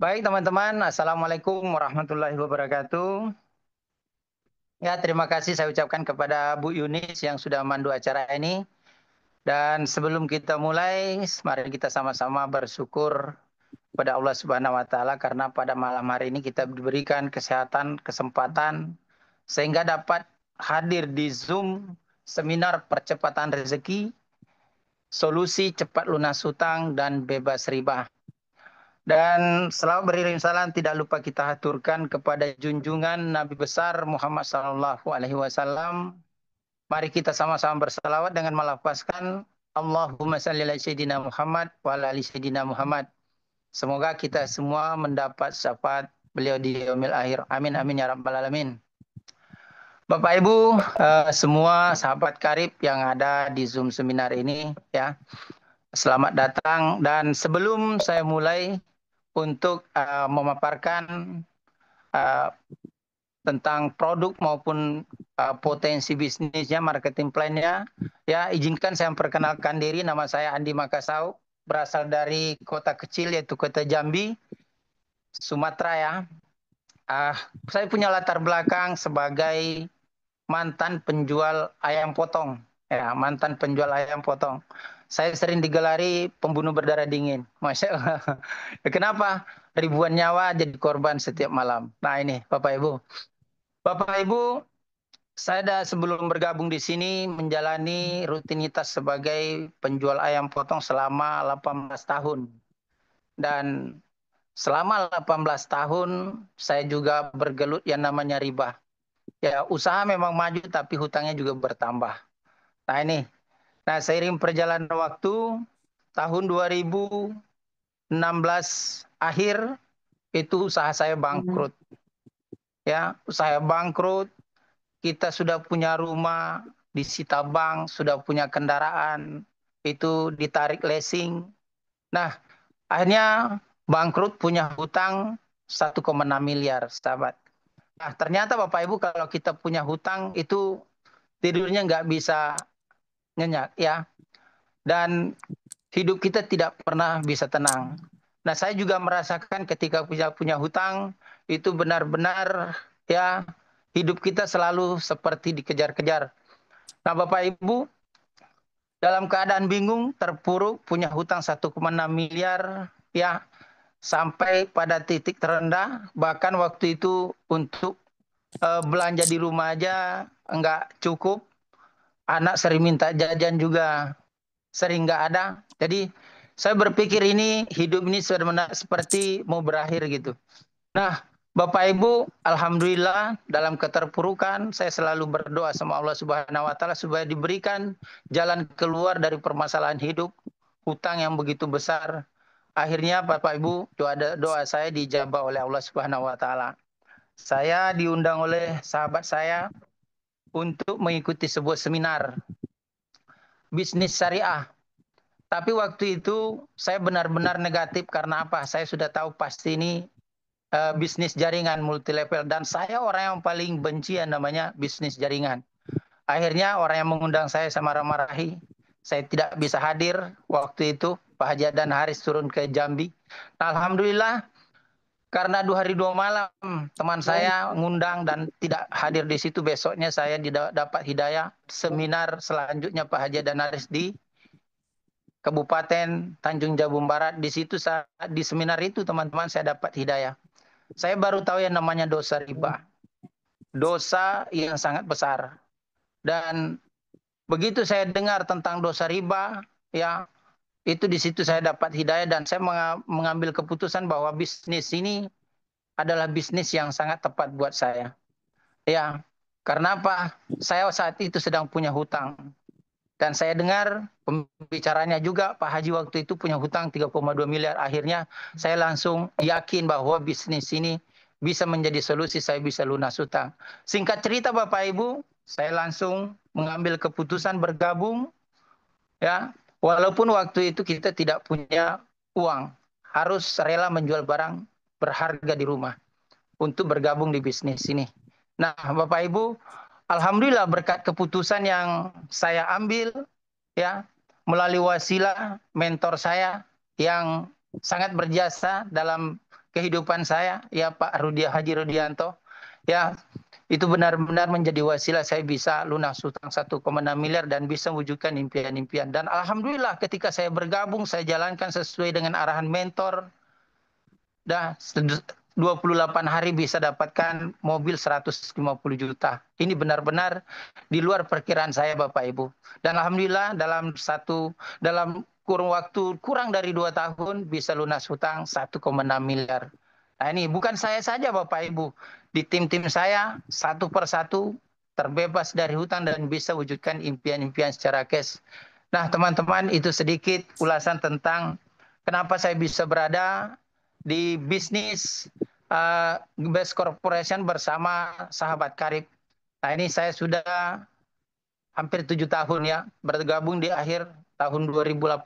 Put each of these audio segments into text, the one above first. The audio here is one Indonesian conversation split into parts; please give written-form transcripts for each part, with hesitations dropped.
Baik teman-teman, Assalamualaikum warahmatullahi wabarakatuh. Ya, terima kasih saya ucapkan kepada Bu Yunis yang sudah memandu acara ini. Dan sebelum kita mulai, mari kita sama-sama bersyukur kepada Allah Subhanahu wa taala karena pada malam hari ini kita diberikan kesehatan, kesempatan sehingga dapat hadir di Zoom seminar percepatan rezeki, solusi cepat lunas hutang dan bebas riba. Dan selalu beriring salam tidak lupa kita haturkan kepada junjungan Nabi besar Muhammad sallallahu alaihi wasallam. Mari kita sama-sama bersalawat dengan melafazkan Allahumma shalli ala sayyidina Muhammad wa ala ali sayyidina Muhammad. Semoga kita semua mendapat syafaat beliau di yaumil akhir. Amin amin ya rabbal alamin. Bapak Ibu, semua sahabat karib yang ada di Zoom seminar ini ya. Selamat datang dan sebelum saya mulai untuk memaparkan tentang produk maupun potensi bisnisnya, marketing plan-nya. Ya, izinkan saya memperkenalkan diri. Nama saya Andi Makasau, berasal dari kota kecil yaitu kota Jambi, Sumatera ya. Saya punya latar belakang sebagai mantan penjual ayam potong. Ya, mantan penjual ayam potong. Saya sering digelari pembunuh berdarah dingin. Masya Allah. Kenapa? Ribuan nyawa jadi korban setiap malam. Nah ini Bapak Ibu. Bapak Ibu, saya sebelum bergabung di sini menjalani rutinitas sebagai penjual ayam potong selama 18 tahun. Dan selama 18 tahun saya juga bergelut yang namanya riba. Ya, usaha memang maju tapi hutangnya juga bertambah. Nah ini, seiring perjalanan waktu, tahun 2016 akhir itu usaha saya bangkrut. Ya, usaha bangkrut, kita sudah punya rumah, disita bank, sudah punya kendaraan, itu ditarik leasing. Nah, akhirnya bangkrut punya hutang 1,6 miliar, sahabat. Nah, ternyata Bapak Ibu kalau kita punya hutang itu tidurnya nggak bisa nyenyak ya. Dan hidup kita tidak pernah bisa tenang. Nah, saya juga merasakan ketika punya hutang itu benar-benar ya hidup kita selalu seperti dikejar-kejar. Nah, Bapak Ibu, dalam keadaan bingung, terpuruk, punya hutang 1,6 miliar ya sampai pada titik terendah, bahkan waktu itu untuk belanja di rumah aja nggak cukup. Anak sering minta jajan juga sering nggak ada. Jadi saya berpikir ini hidup ini seperti mau berakhir gitu. Nah, Bapak Ibu, alhamdulillah dalam keterpurukan saya selalu berdoa sama Allah Subhanahu wa taala supaya diberikan jalan keluar dari permasalahan hidup, hutang yang begitu besar. Akhirnya Bapak Ibu, doa saya dijabah oleh Allah Subhanahu wa taala. Saya diundang oleh sahabat saya untuk mengikuti sebuah seminar bisnis syariah. Tapi waktu itu saya benar-benar negatif karena apa? Saya sudah tahu pasti ini bisnis jaringan multi level dan saya orang yang paling benci yang namanya bisnis jaringan. Akhirnya orang yang mengundang saya marah-marahi. Saya tidak bisa hadir waktu itu. Pak Haji dan Haris turun ke Jambi. Nah, alhamdulillah karena 2 hari 2 malam teman saya ngundang dan tidak hadir di situ. Besoknya saya dapat hidayah seminar selanjutnya Pak Haji dan Haris di Kabupaten Tanjung Jabung Barat. Di situ di seminar itu teman-teman saya dapat hidayah. Saya baru tahu yang namanya dosa riba. Dosa yang sangat besar. Dan begitu saya dengar tentang dosa riba, ya itu di situ saya dapat hidayah dan saya mengambil keputusan bahwa bisnis ini adalah bisnis yang sangat tepat buat saya. Ya, karena apa? Saya saat itu sedang punya hutang. Dan saya dengar pembicaranya juga Pak Haji waktu itu punya hutang 3,2 miliar. Akhirnya saya langsung yakin bahwa bisnis ini bisa menjadi solusi, saya bisa lunas hutang. Singkat cerita Bapak Ibu, saya langsung mengambil keputusan bergabung, ya. Walaupun waktu itu kita tidak punya uang, harus rela menjual barang berharga di rumah untuk bergabung di bisnis ini. Nah, Bapak Ibu, alhamdulillah berkat keputusan yang saya ambil, ya, melalui wasilah mentor saya yang sangat berjasa dalam kehidupan saya, ya Pak Haji Rudianto, ya, itu benar-benar menjadi wasilah saya bisa lunas hutang 1,6 miliar dan bisa wujudkan impian-impian. Dan alhamdulillah ketika saya bergabung, saya jalankan sesuai dengan arahan mentor. Dah 28 hari bisa dapatkan mobil 150 juta. Ini benar-benar di luar perkiraan saya Bapak Ibu. Dan alhamdulillah dalam kurun waktu kurang dari 2 tahun bisa lunas hutang 1,6 miliar. Nah ini bukan saya saja Bapak Ibu. Di tim-tim saya satu persatu terbebas dari hutang dan bisa wujudkan impian-impian secara cash. Nah teman-teman, itu sedikit ulasan tentang kenapa saya bisa berada di bisnis Best Corporation bersama sahabat karib. Nah ini saya sudah hampir 7 tahun ya bergabung di akhir tahun 2018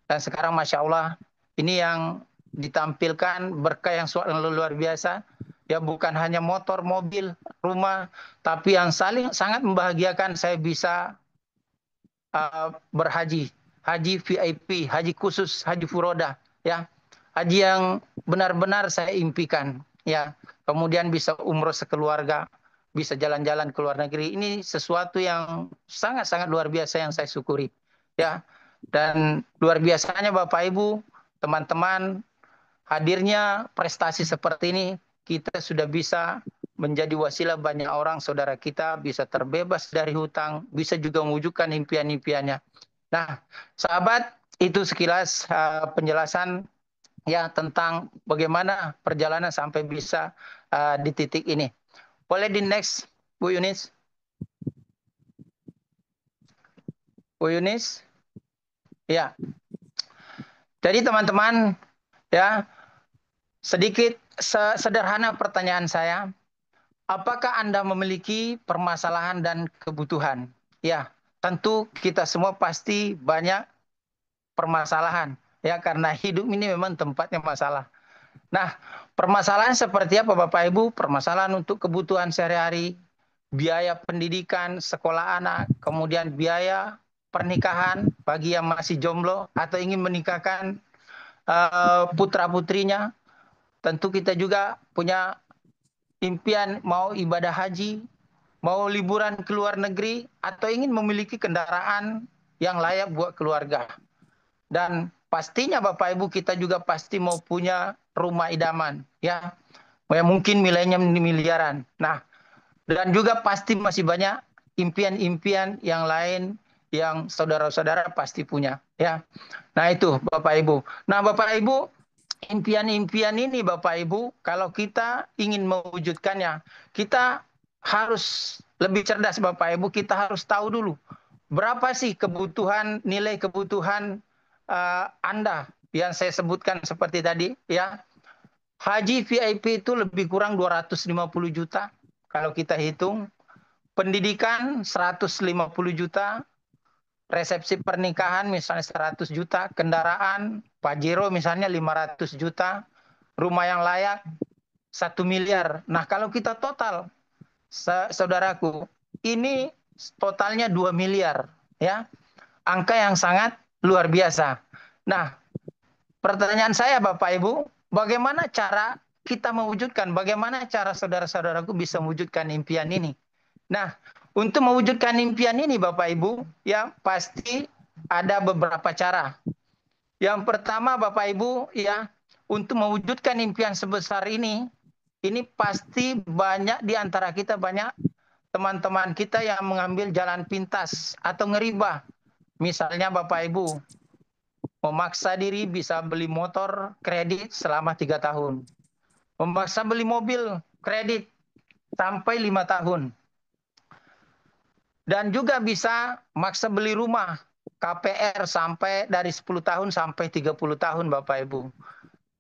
dan sekarang Masya Allah ini yang ditampilkan berkah yang luar biasa, ya, bukan hanya motor, mobil, rumah, tapi yang sangat membahagiakan saya bisa berhaji, haji VIP, haji khusus, haji furoda, ya, haji yang benar-benar saya impikan, ya, kemudian bisa umroh sekeluarga, bisa jalan-jalan ke luar negeri. Ini sesuatu yang sangat-sangat luar biasa yang saya syukuri, ya. Dan luar biasanya Bapak Ibu, teman-teman, hadirnya prestasi seperti ini, kita sudah bisa menjadi wasilah banyak orang, saudara kita bisa terbebas dari hutang, bisa juga mewujudkan impian-impiannya. Nah, sahabat, itu sekilas penjelasan ya tentang bagaimana perjalanan sampai bisa di titik ini. Boleh di next, Bu Yunis? Bu Yunis? Ya. Jadi teman-teman, ya, sedikit sederhana pertanyaan saya. Apakah Anda memiliki permasalahan dan kebutuhan? Ya, tentu kita semua pasti banyak permasalahan. Ya, karena hidup ini memang tempatnya masalah. Nah, permasalahan seperti apa Bapak Ibu? Permasalahan untuk kebutuhan sehari-hari, biaya pendidikan, sekolah anak, kemudian biaya pernikahan bagi yang masih jomblo atau ingin menikahkan putra-putrinya. Tentu kita juga punya impian mau ibadah haji, mau liburan ke luar negeri, atau ingin memiliki kendaraan yang layak buat keluarga. Dan pastinya Bapak Ibu kita juga pasti mau punya rumah idaman, ya. Mungkin nilainya miliaran. Nah, dan juga pasti masih banyak impian-impian yang lain yang saudara-saudara pasti punya, ya. Nah, itu Bapak Ibu. Nah, Bapak Ibu, impian-impian ini Bapak Ibu, kalau kita ingin mewujudkannya, kita harus lebih cerdas Bapak Ibu, kita harus tahu dulu berapa sih kebutuhan, nilai kebutuhan Anda yang saya sebutkan seperti tadi, ya. Haji VIP itu lebih kurang 250 juta kalau kita hitung. Pendidikan 150 juta, resepsi pernikahan misalnya 100 juta, kendaraan Pajero misalnya 500 juta, rumah yang layak 1 miliar. Nah, kalau kita total, saudaraku, ini totalnya 2 miliar, ya. Angka yang sangat luar biasa. Nah, pertanyaan saya Bapak Ibu, bagaimana cara kita mewujudkan, bagaimana cara saudara-saudaraku bisa mewujudkan impian ini? Nah, untuk mewujudkan impian ini Bapak Ibu, ya pasti ada beberapa cara. Yang pertama Bapak Ibu, ya, untuk mewujudkan impian sebesar ini pasti banyak di antara kita, banyak teman-teman kita yang mengambil jalan pintas atau ngeribah. Misalnya Bapak Ibu, memaksa diri bisa beli motor kredit selama 3 tahun. Memaksa beli mobil kredit sampai 5 tahun. Dan juga bisa maksa beli rumah KPR sampai dari 10 tahun sampai 30 tahun Bapak Ibu.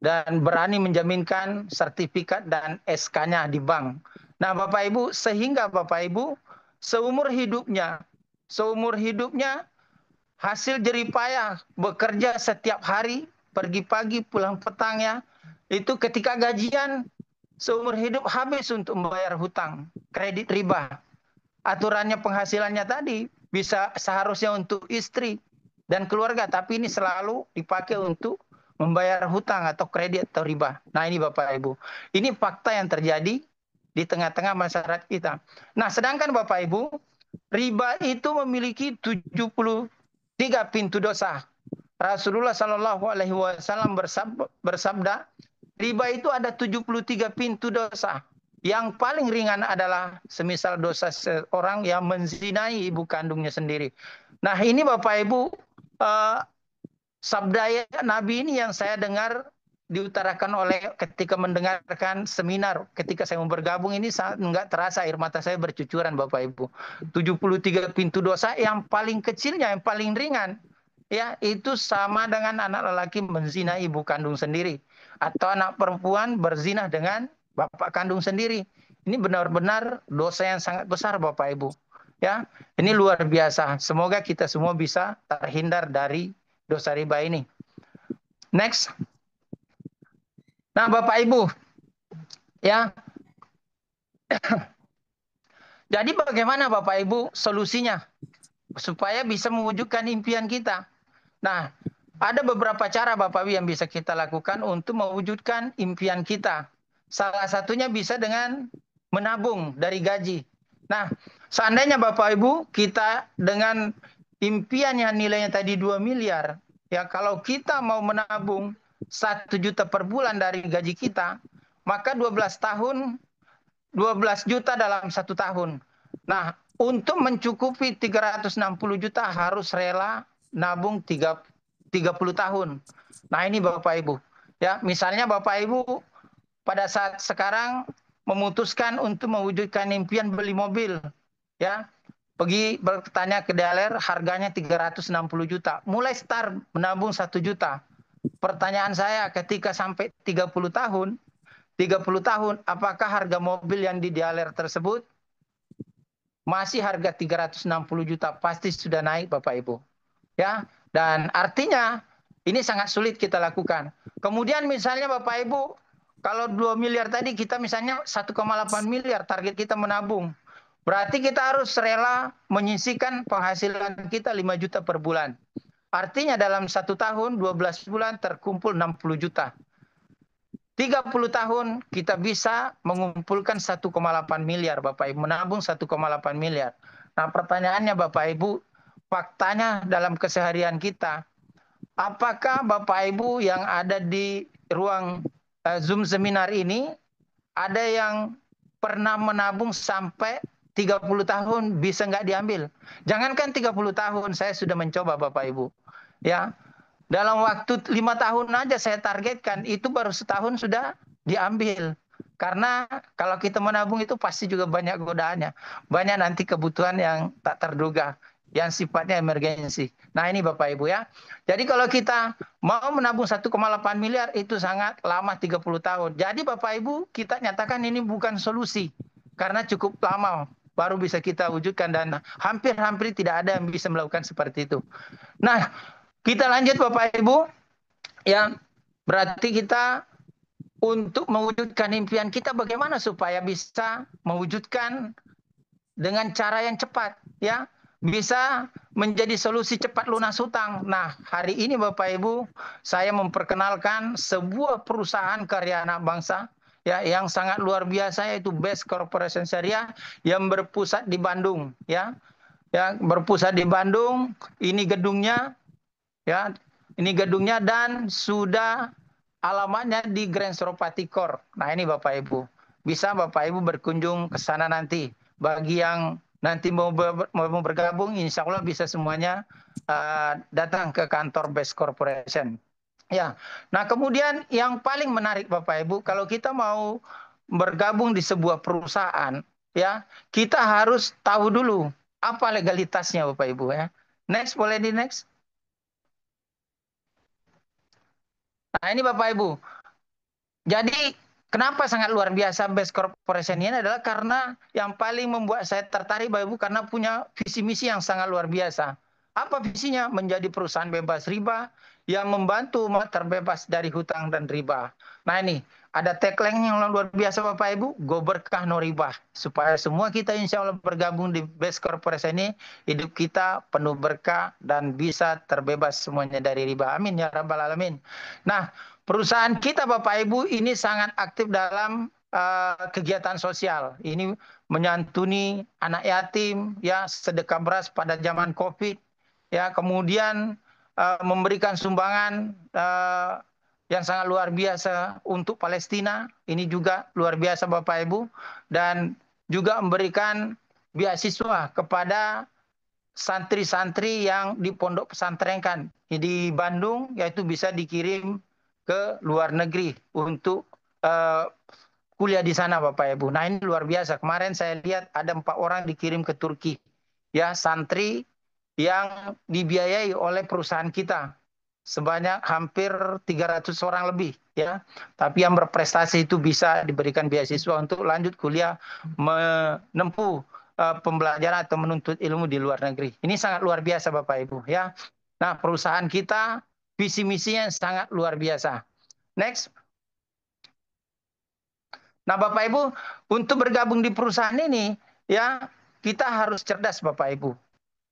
dan berani menjaminkan sertifikat dan SK-nya di bank. Nah, Bapak Ibu, sehingga Bapak Ibu seumur hidupnya hasil jeripayah bekerja setiap hari, pergi pagi, pulang petang ya. Itu ketika gajian seumur hidup habis untuk membayar hutang, kredit riba. Aturannya penghasilannya tadi bisa seharusnya untuk istri dan keluarga, tapi ini selalu dipakai untuk membayar hutang atau kredit atau riba. Nah ini Bapak Ibu, ini fakta yang terjadi di tengah-tengah masyarakat kita. Nah sedangkan Bapak Ibu, riba itu memiliki 73 pintu dosa. Rasulullah Shallallahu Alaihi Wasallam bersabda, riba itu ada 73 pintu dosa. Yang paling ringan adalah semisal dosa seorang yang menzinai ibu kandungnya sendiri. Nah ini Bapak Ibu, sabda Nabi ini yang saya dengar diutarakan oleh ketika mendengarkan seminar. Ketika saya mau bergabung ini nggak terasa air mata saya bercucuran Bapak Ibu. 73 pintu dosa yang paling kecilnya, yang paling ringan. Ya, itu sama dengan anak lelaki menzinai ibu kandung sendiri. Atau anak perempuan berzina dengan bapak kandung sendiri. Ini benar-benar dosa yang sangat besar Bapak Ibu. Ya, ini luar biasa. Semoga kita semua bisa terhindar dari dosa riba ini. Next. Nah, Bapak Ibu, ya. Jadi bagaimana Bapak Ibu solusinya supaya bisa mewujudkan impian kita? Nah, ada beberapa cara Bapak Ibu yang bisa kita lakukan untuk mewujudkan impian kita. Salah satunya bisa dengan menabung dari gaji. Nah, seandainya Bapak Ibu kita dengan impian yang nilainya tadi 2 miliar, ya kalau kita mau menabung 1 juta per bulan dari gaji kita, maka 12 tahun 12 juta dalam 1 tahun. Nah, untuk mencukupi 360 juta harus rela nabung 30 tahun. Nah, ini Bapak Ibu. Ya, misalnya Bapak Ibu pada saat sekarang memutuskan untuk mewujudkan impian beli mobil, ya. Pergi bertanya ke dealer, harganya 360 juta. Mulai start menabung 1 juta. Pertanyaan saya, ketika sampai 30 tahun, apakah harga mobil yang di dealer tersebut masih harga 360 juta? Pasti sudah naik Bapak Ibu. Ya, dan artinya ini sangat sulit kita lakukan. Kemudian misalnya Bapak Ibu, kalau 2 miliar tadi kita misalnya 1,8 miliar target kita menabung. Berarti kita harus rela menyisihkan penghasilan kita 5 juta per bulan. Artinya dalam 1 tahun, 12 bulan terkumpul 60 juta. 30 tahun kita bisa mengumpulkan 1,8 miliar Bapak Ibu, menabung 1,8 miliar. Nah pertanyaannya Bapak Ibu, faktanya dalam keseharian kita, apakah Bapak Ibu yang ada di ruang Zoom seminar ini, ada yang pernah menabung sampai 30 tahun bisa nggak diambil? Jangankan 30 tahun, saya sudah mencoba Bapak Ibu. Ya, dalam waktu 5 tahun aja saya targetkan, itu baru setahun sudah diambil. Karena kalau kita menabung itu pasti juga banyak godaannya. Banyak nanti kebutuhan yang tak terduga, yang sifatnya emergensi. Nah ini Bapak Ibu ya. Jadi kalau kita mau menabung 1,8 miliar itu sangat lama 30 tahun. Jadi Bapak Ibu kita nyatakan ini bukan solusi. Karena cukup lama baru bisa kita wujudkan dan hampir-hampir tidak ada yang bisa melakukan seperti itu. Nah kita lanjut Bapak Ibu. Ya, berarti kita untuk mewujudkan impian kita bagaimana supaya bisa mewujudkan dengan cara yang cepat ya, bisa menjadi solusi cepat lunas hutang. Nah, hari ini Bapak Ibu, saya memperkenalkan sebuah perusahaan karya anak bangsa ya yang sangat luar biasa, yaitu Best Corporation Syariah yang berpusat di Bandung ya. Yang berpusat di Bandung, ini gedungnya ya. Ini gedungnya dan sudah alamatnya di Grand Suropati Core. Nah ini Bapak Ibu. Bisa Bapak Ibu berkunjung ke sana nanti. Bagi yang nanti mau bergabung, insya Allah bisa semuanya datang ke kantor Best Corporation. Ya, nah kemudian yang paling menarik Bapak Ibu, kalau kita mau bergabung di sebuah perusahaan, ya kita harus tahu dulu apa legalitasnya Bapak Ibu ya. Next, boleh di next. Nah ini Bapak Ibu, Jadi kenapa sangat luar biasa Best Corporation ini adalah karena yang paling membuat saya tertarik Bapak Ibu karena punya visi misi yang sangat luar biasa. Apa visinya? Menjadi perusahaan bebas riba yang membantu umat terbebas dari hutang dan riba. Nah ini ada tagline yang luar biasa Bapak Ibu, go berkah no riba. Supaya semua kita insya Allah bergabung di Best Corporation ini, hidup kita penuh berkah dan bisa terbebas semuanya dari riba. Amin ya Rabbal Alamin. Nah, perusahaan kita Bapak Ibu ini sangat aktif dalam kegiatan sosial. Ini menyantuni anak yatim, ya sedekah beras pada zaman COVID, ya kemudian memberikan sumbangan yang sangat luar biasa untuk Palestina. Ini juga luar biasa Bapak Ibu, dan juga memberikan beasiswa kepada santri-santri yang di pondok pesantren kan di Bandung, yaitu bisa dikirim ke luar negeri untuk kuliah di sana Bapak Ibu. Nah ini luar biasa. Kemarin saya lihat ada 4 orang dikirim ke Turki. Ya santri yang dibiayai oleh perusahaan kita. Sebanyak hampir 300 orang lebih. Ya, tapi yang berprestasi itu bisa diberikan beasiswa untuk lanjut kuliah menempuh pembelajaran atau menuntut ilmu di luar negeri. Ini sangat luar biasa Bapak Ibu ya. Nah, perusahaan kita visi misinya sangat luar biasa. Next. Nah, Bapak Ibu, untuk bergabung di perusahaan ini ya, kita harus cerdas Bapak Ibu.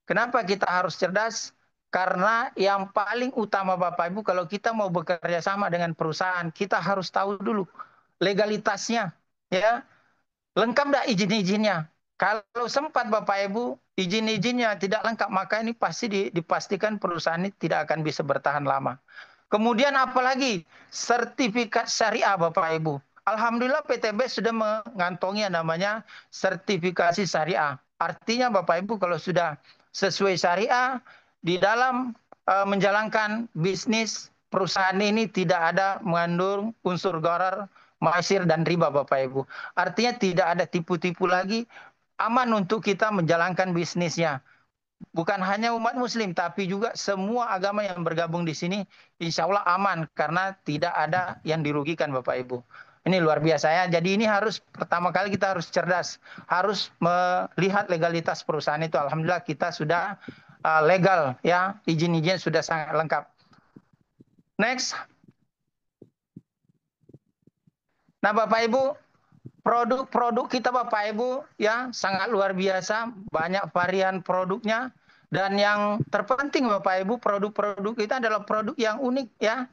Kenapa kita harus cerdas? Karena yang paling utama Bapak Ibu, kalau kita mau bekerja sama dengan perusahaan, kita harus tahu dulu legalitasnya ya. Lengkap nggak izin-izinnya? Kalau sempat Bapak Ibu izin-izinnya tidak lengkap, maka ini pasti dipastikan perusahaan ini tidak akan bisa bertahan lama. Kemudian apalagi sertifikat syariah Bapak Ibu. Alhamdulillah PTB sudah mengantongi yang namanya sertifikasi syariah. Artinya Bapak Ibu kalau sudah sesuai syariah di dalam menjalankan bisnis perusahaan ini tidak ada mengandung unsur gharar, maisir dan riba Bapak Ibu. Artinya tidak ada tipu-tipu lagi, aman untuk kita menjalankan bisnisnya. Bukan hanya umat muslim, tapi juga semua agama yang bergabung di sini, insya Allah aman, karena tidak ada yang dirugikan Bapak Ibu. Ini luar biasa ya, jadi ini harus, pertama kali kita harus cerdas, harus melihat legalitas perusahaan itu. Alhamdulillah kita sudah legal ya, izin-izin sudah sangat lengkap. Next. Nah Bapak Ibu, produk-produk kita Bapak Ibu ya sangat luar biasa, banyak varian produknya, dan yang terpenting Bapak Ibu, produk-produk kita adalah produk yang unik ya.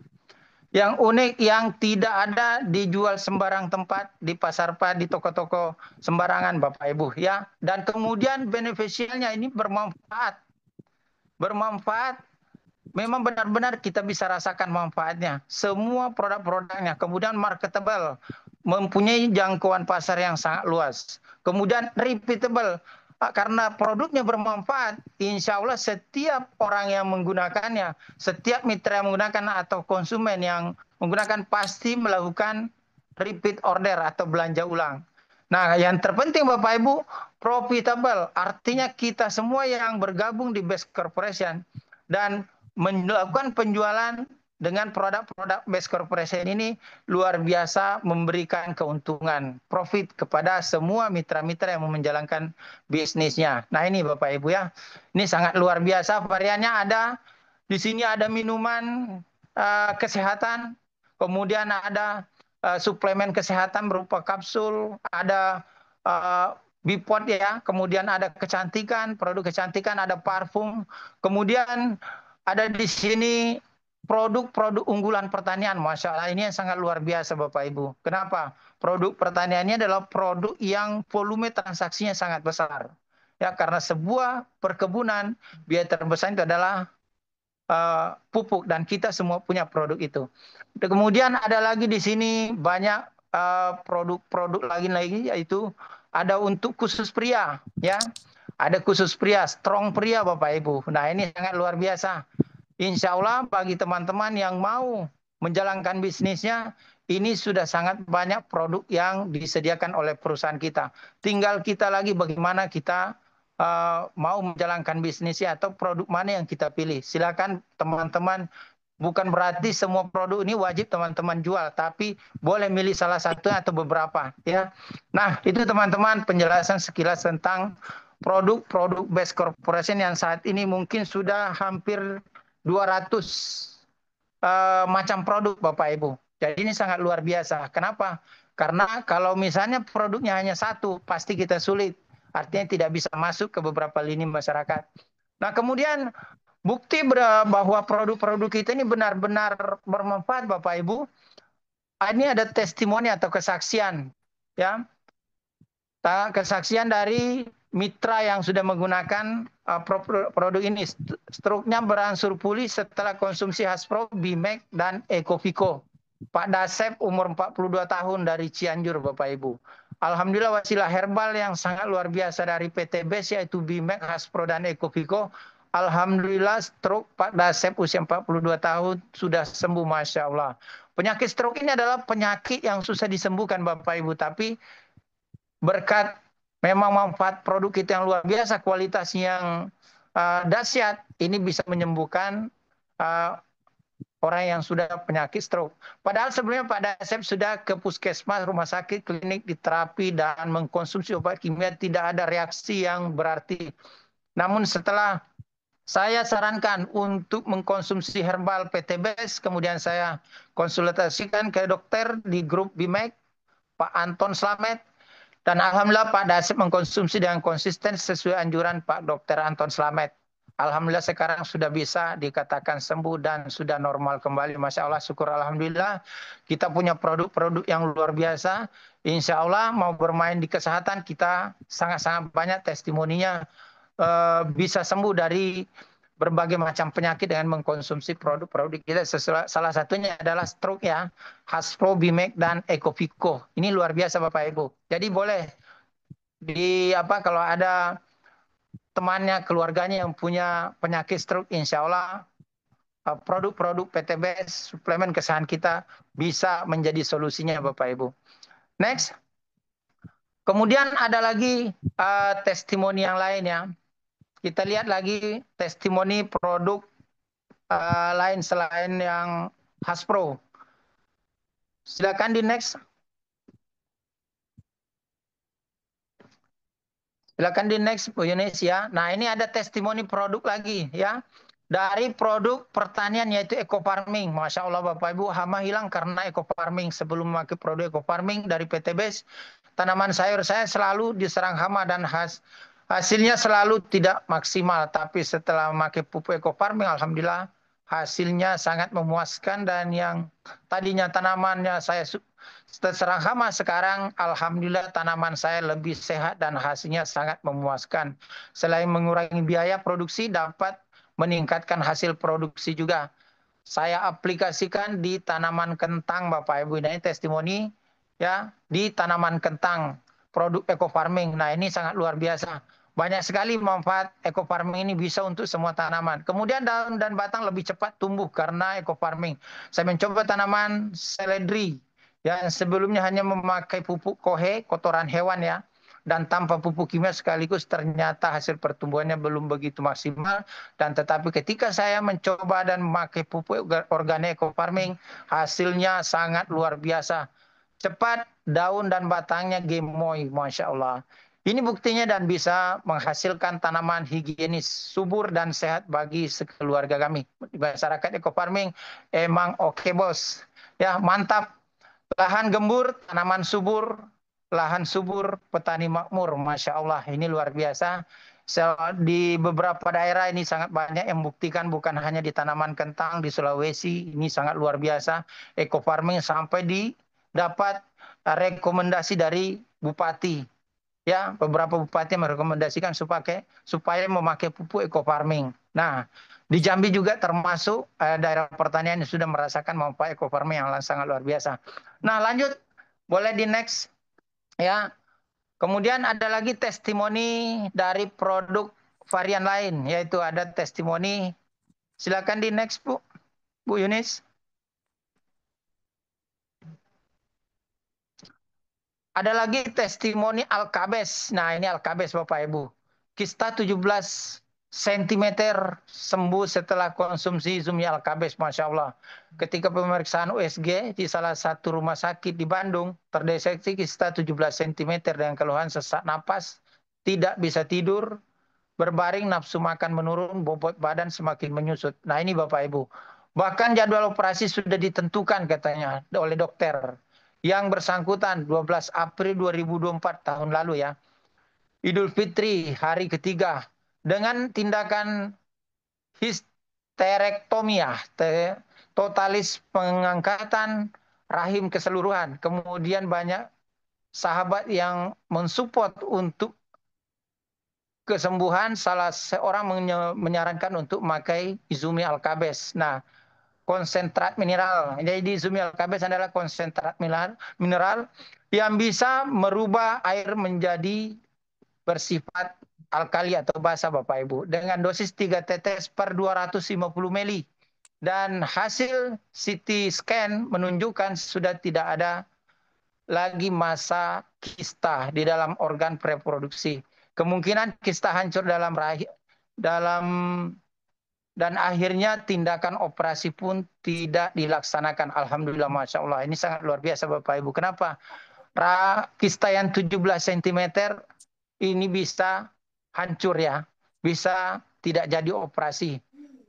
Yang unik, yang tidak ada dijual sembarang tempat, di pasar di toko-toko sembarangan Bapak Ibu ya. Dan kemudian beneficialnya ini bermanfaat. Bermanfaat, memang benar-benar kita bisa rasakan manfaatnya. Semua produk-produknya, kemudian marketable, mempunyai jangkauan pasar yang sangat luas. Kemudian repeatable, karena produknya bermanfaat, insya Allah setiap orang yang menggunakannya, setiap mitra yang menggunakan atau konsumen yang menggunakan pasti melakukan repeat order atau belanja ulang. Nah, yang terpenting Bapak Ibu, profitable, artinya kita semua yang bergabung di Best Corporation dan melakukan penjualan dengan produk-produk Best Corporation ini luar biasa memberikan keuntungan, profit kepada semua mitra-mitra yang menjalankan bisnisnya. Nah ini Bapak Ibu ya, ini sangat luar biasa variannya ada. Di sini ada minuman kesehatan, kemudian ada suplemen kesehatan berupa kapsul, ada Bipod ya, kemudian ada kecantikan, produk kecantikan, ada parfum, kemudian ada di sini produk-produk unggulan pertanian. Masya Allah ini yang sangat luar biasa Bapak Ibu. Kenapa? Produk pertaniannya adalah produk yang volume transaksinya sangat besar. Ya, karena sebuah perkebunan biaya terbesar itu adalah pupuk, dan kita semua punya produk itu. Kemudian ada lagi di sini banyak produk-produk lagi yaitu ada untuk khusus pria ya. Ada khusus pria, strong pria Bapak Ibu. Nah, ini sangat luar biasa. Insya Allah bagi teman-teman yang mau menjalankan bisnisnya, ini sudah sangat banyak produk yang disediakan oleh perusahaan kita. Tinggal kita lagi bagaimana kita mau menjalankan bisnisnya atau produk mana yang kita pilih. Silakan teman-teman bukan berarti semua produk ini wajib teman-teman jual, tapi boleh milih salah satu atau beberapa, ya. Nah, itu teman-teman penjelasan sekilas tentang produk-produk best corporation yang saat ini mungkin sudah hampir 200 macam produk Bapak Ibu. Jadi ini sangat luar biasa. Kenapa? Karena kalau misalnya produknya hanya satu, pasti kita sulit. Artinya tidak bisa masuk ke beberapa lini masyarakat. Nah, kemudian bukti bahwa produk-produk kita ini benar-benar bermanfaat Bapak Ibu. Ini ada testimoni atau kesaksian, ya. Kesaksian dari mitra yang sudah menggunakan produk ini. Struknya berangsur pulih setelah konsumsi Haspro, Bimek, dan Ekovico. Pak Dasep umur 42 tahun dari Cianjur, Bapak Ibu. Alhamdulillah wasilah herbal yang sangat luar biasa dari PT BES yaitu Bimek, Haspro, dan Ekovico. Alhamdulillah stroke Pak Dasep usia 42 tahun sudah sembuh, Masya Allah. Penyakit stroke ini adalah penyakit yang susah disembuhkan Bapak Ibu, tapi berkat memang manfaat produk kita yang luar biasa, kualitas yang dahsyat, ini bisa menyembuhkan orang yang sudah penyakit stroke. Padahal sebelumnya Pak Dasep sudah ke puskesmas, rumah sakit, klinik, diterapi, dan mengkonsumsi obat kimia, tidak ada reaksi yang berarti. Namun setelah saya sarankan untuk mengkonsumsi herbal PT BES, kemudian saya konsultasikan ke dokter di grup BIMEK, Pak Anton Slamet, dan alhamdulillah Pak Dasep mengkonsumsi dengan konsisten sesuai anjuran Pak Dr. Anton Slamet. Alhamdulillah sekarang sudah bisa dikatakan sembuh dan sudah normal kembali. Masya Allah, syukur Alhamdulillah. Kita punya produk-produk yang luar biasa. Insya Allah mau bermain di kesehatan kita sangat-sangat banyak testimoninya. Bisa sembuh dari berbagai macam penyakit dengan mengkonsumsi produk-produk kita. Salah satunya adalah stroke, ya. Haspro, Bimek, dan Ekovico. Ini luar biasa Bapak Ibu. Jadi boleh kalau ada temannya, keluarganya yang punya penyakit stroke, insya Allah produk-produk PTBS, suplemen kesehatan kita bisa menjadi solusinya Bapak Ibu. Next. Kemudian ada lagi testimoni yang lain, ya. Kita lihat lagi testimoni produk lain selain yang Haspro. Silakan di next. Silakan di next Bu Yunis, ya. Nah, ini ada testimoni produk lagi, ya. Dari produk pertanian yaitu eco farming. Masya Allah Bapak Ibu, hama hilang karena eco farming. Sebelum memakai produk eco farming dari PT BES, tanaman sayur saya selalu diserang hama dan hasilnya selalu tidak maksimal. Tapi setelah memakai pupuk eco farming, alhamdulillah hasilnya sangat memuaskan, dan yang tadinya tanamannya saya terserang hama, sekarang alhamdulillah tanaman saya lebih sehat dan hasilnya sangat memuaskan. Selain mengurangi biaya produksi, dapat meningkatkan hasil produksi juga. Saya aplikasikan di tanaman kentang Bapak Ibu. Ini testimoni, ya, di tanaman kentang produk eco farming. Nah, ini sangat luar biasa. Banyak sekali manfaat eco farming ini, bisa untuk semua tanaman. Kemudian daun dan batang lebih cepat tumbuh karena eco farming. Saya mencoba tanaman seledri yang sebelumnya hanya memakai pupuk kohe, kotoran hewan, ya, dan tanpa pupuk kimia sekaligus, ternyata hasil pertumbuhannya belum begitu maksimal. Dan tetapi ketika saya mencoba dan memakai pupuk organik eco farming, hasilnya sangat luar biasa. Cepat, daun dan batangnya gemoy, Masya Allah. Ini buktinya, dan bisa menghasilkan tanaman higienis, subur, dan sehat bagi sekeluarga kami. Di masyarakat eco farming emang oke, bos. Ya, mantap. Lahan gembur, tanaman subur, lahan subur, petani makmur. Masya Allah, ini luar biasa. Di beberapa daerah ini sangat banyak yang membuktikan, bukan hanya di tanaman kentang, di Sulawesi, ini sangat luar biasa. Eco farming sampai dapat rekomendasi dari bupati. Ya, beberapa bupati merekomendasikan supaya memakai pupuk eco farming. Nah, di Jambi juga termasuk daerah pertanian yang sudah merasakan manfaat eco farming yang sangat luar biasa. Nah, lanjut, boleh di next, ya. Kemudian ada lagi testimoni dari produk varian lain, yaitu ada testimoni. Silakan di next, Bu Yunis. Ada lagi testimoni Alkabes. Nah, ini Alkabes Bapak Ibu. Kista 17 sentimeter sembuh setelah konsumsi Zumi Alkabes, Masya Allah. Ketika pemeriksaan USG di salah satu rumah sakit di Bandung, terdeteksi kista 17 cm dengan keluhan sesak napas, tidak bisa tidur, berbaring, nafsu makan menurun, bobot badan semakin menyusut. Nah ini Bapak Ibu. Bahkan jadwal operasi sudah ditentukan katanya oleh dokter. Yang bersangkutan 12 April 2024 tahun lalu ya. Idul Fitri hari ketiga dengan tindakan histerektomi ya, totalis pengangkatan rahim keseluruhan. Kemudian banyak sahabat yang mensupport untuk kesembuhan. Salah seorang menyarankan untuk memakai Izumi Alkabes. Nah, konsentrat mineral. Jadi Izumi Alkabes adalah konsentrat mineral yang bisa merubah air menjadi bersifat alkali atau basa Bapak Ibu dengan dosis 3 tetes per 250 mili dan hasil CT scan menunjukkan sudah tidak ada lagi masa kista di dalam organ reproduksi. Kemungkinan kista hancur dalam dan akhirnya tindakan operasi pun tidak dilaksanakan. Alhamdulillah, Masya Allah. Ini sangat luar biasa Bapak Ibu. Kenapa? Kista yang 17 cm ini bisa hancur ya, bisa tidak jadi operasi.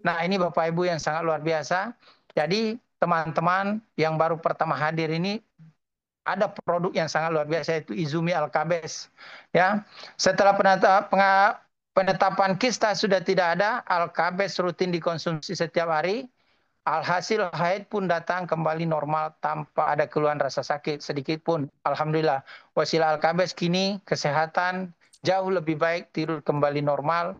Nah ini Bapak Ibu yang sangat luar biasa. Jadi teman-teman yang baru pertama hadir ini ada produk yang sangat luar biasa yaitu Izumi Alkabes. Ya, setelah penetapan kista sudah tidak ada, Alkabes rutin dikonsumsi setiap hari. Alhasil haid pun datang kembali normal tanpa ada keluhan rasa sakit sedikit pun. Alhamdulillah. Wasilah Alkabes kini kesehatan jauh lebih baik, tidur kembali normal,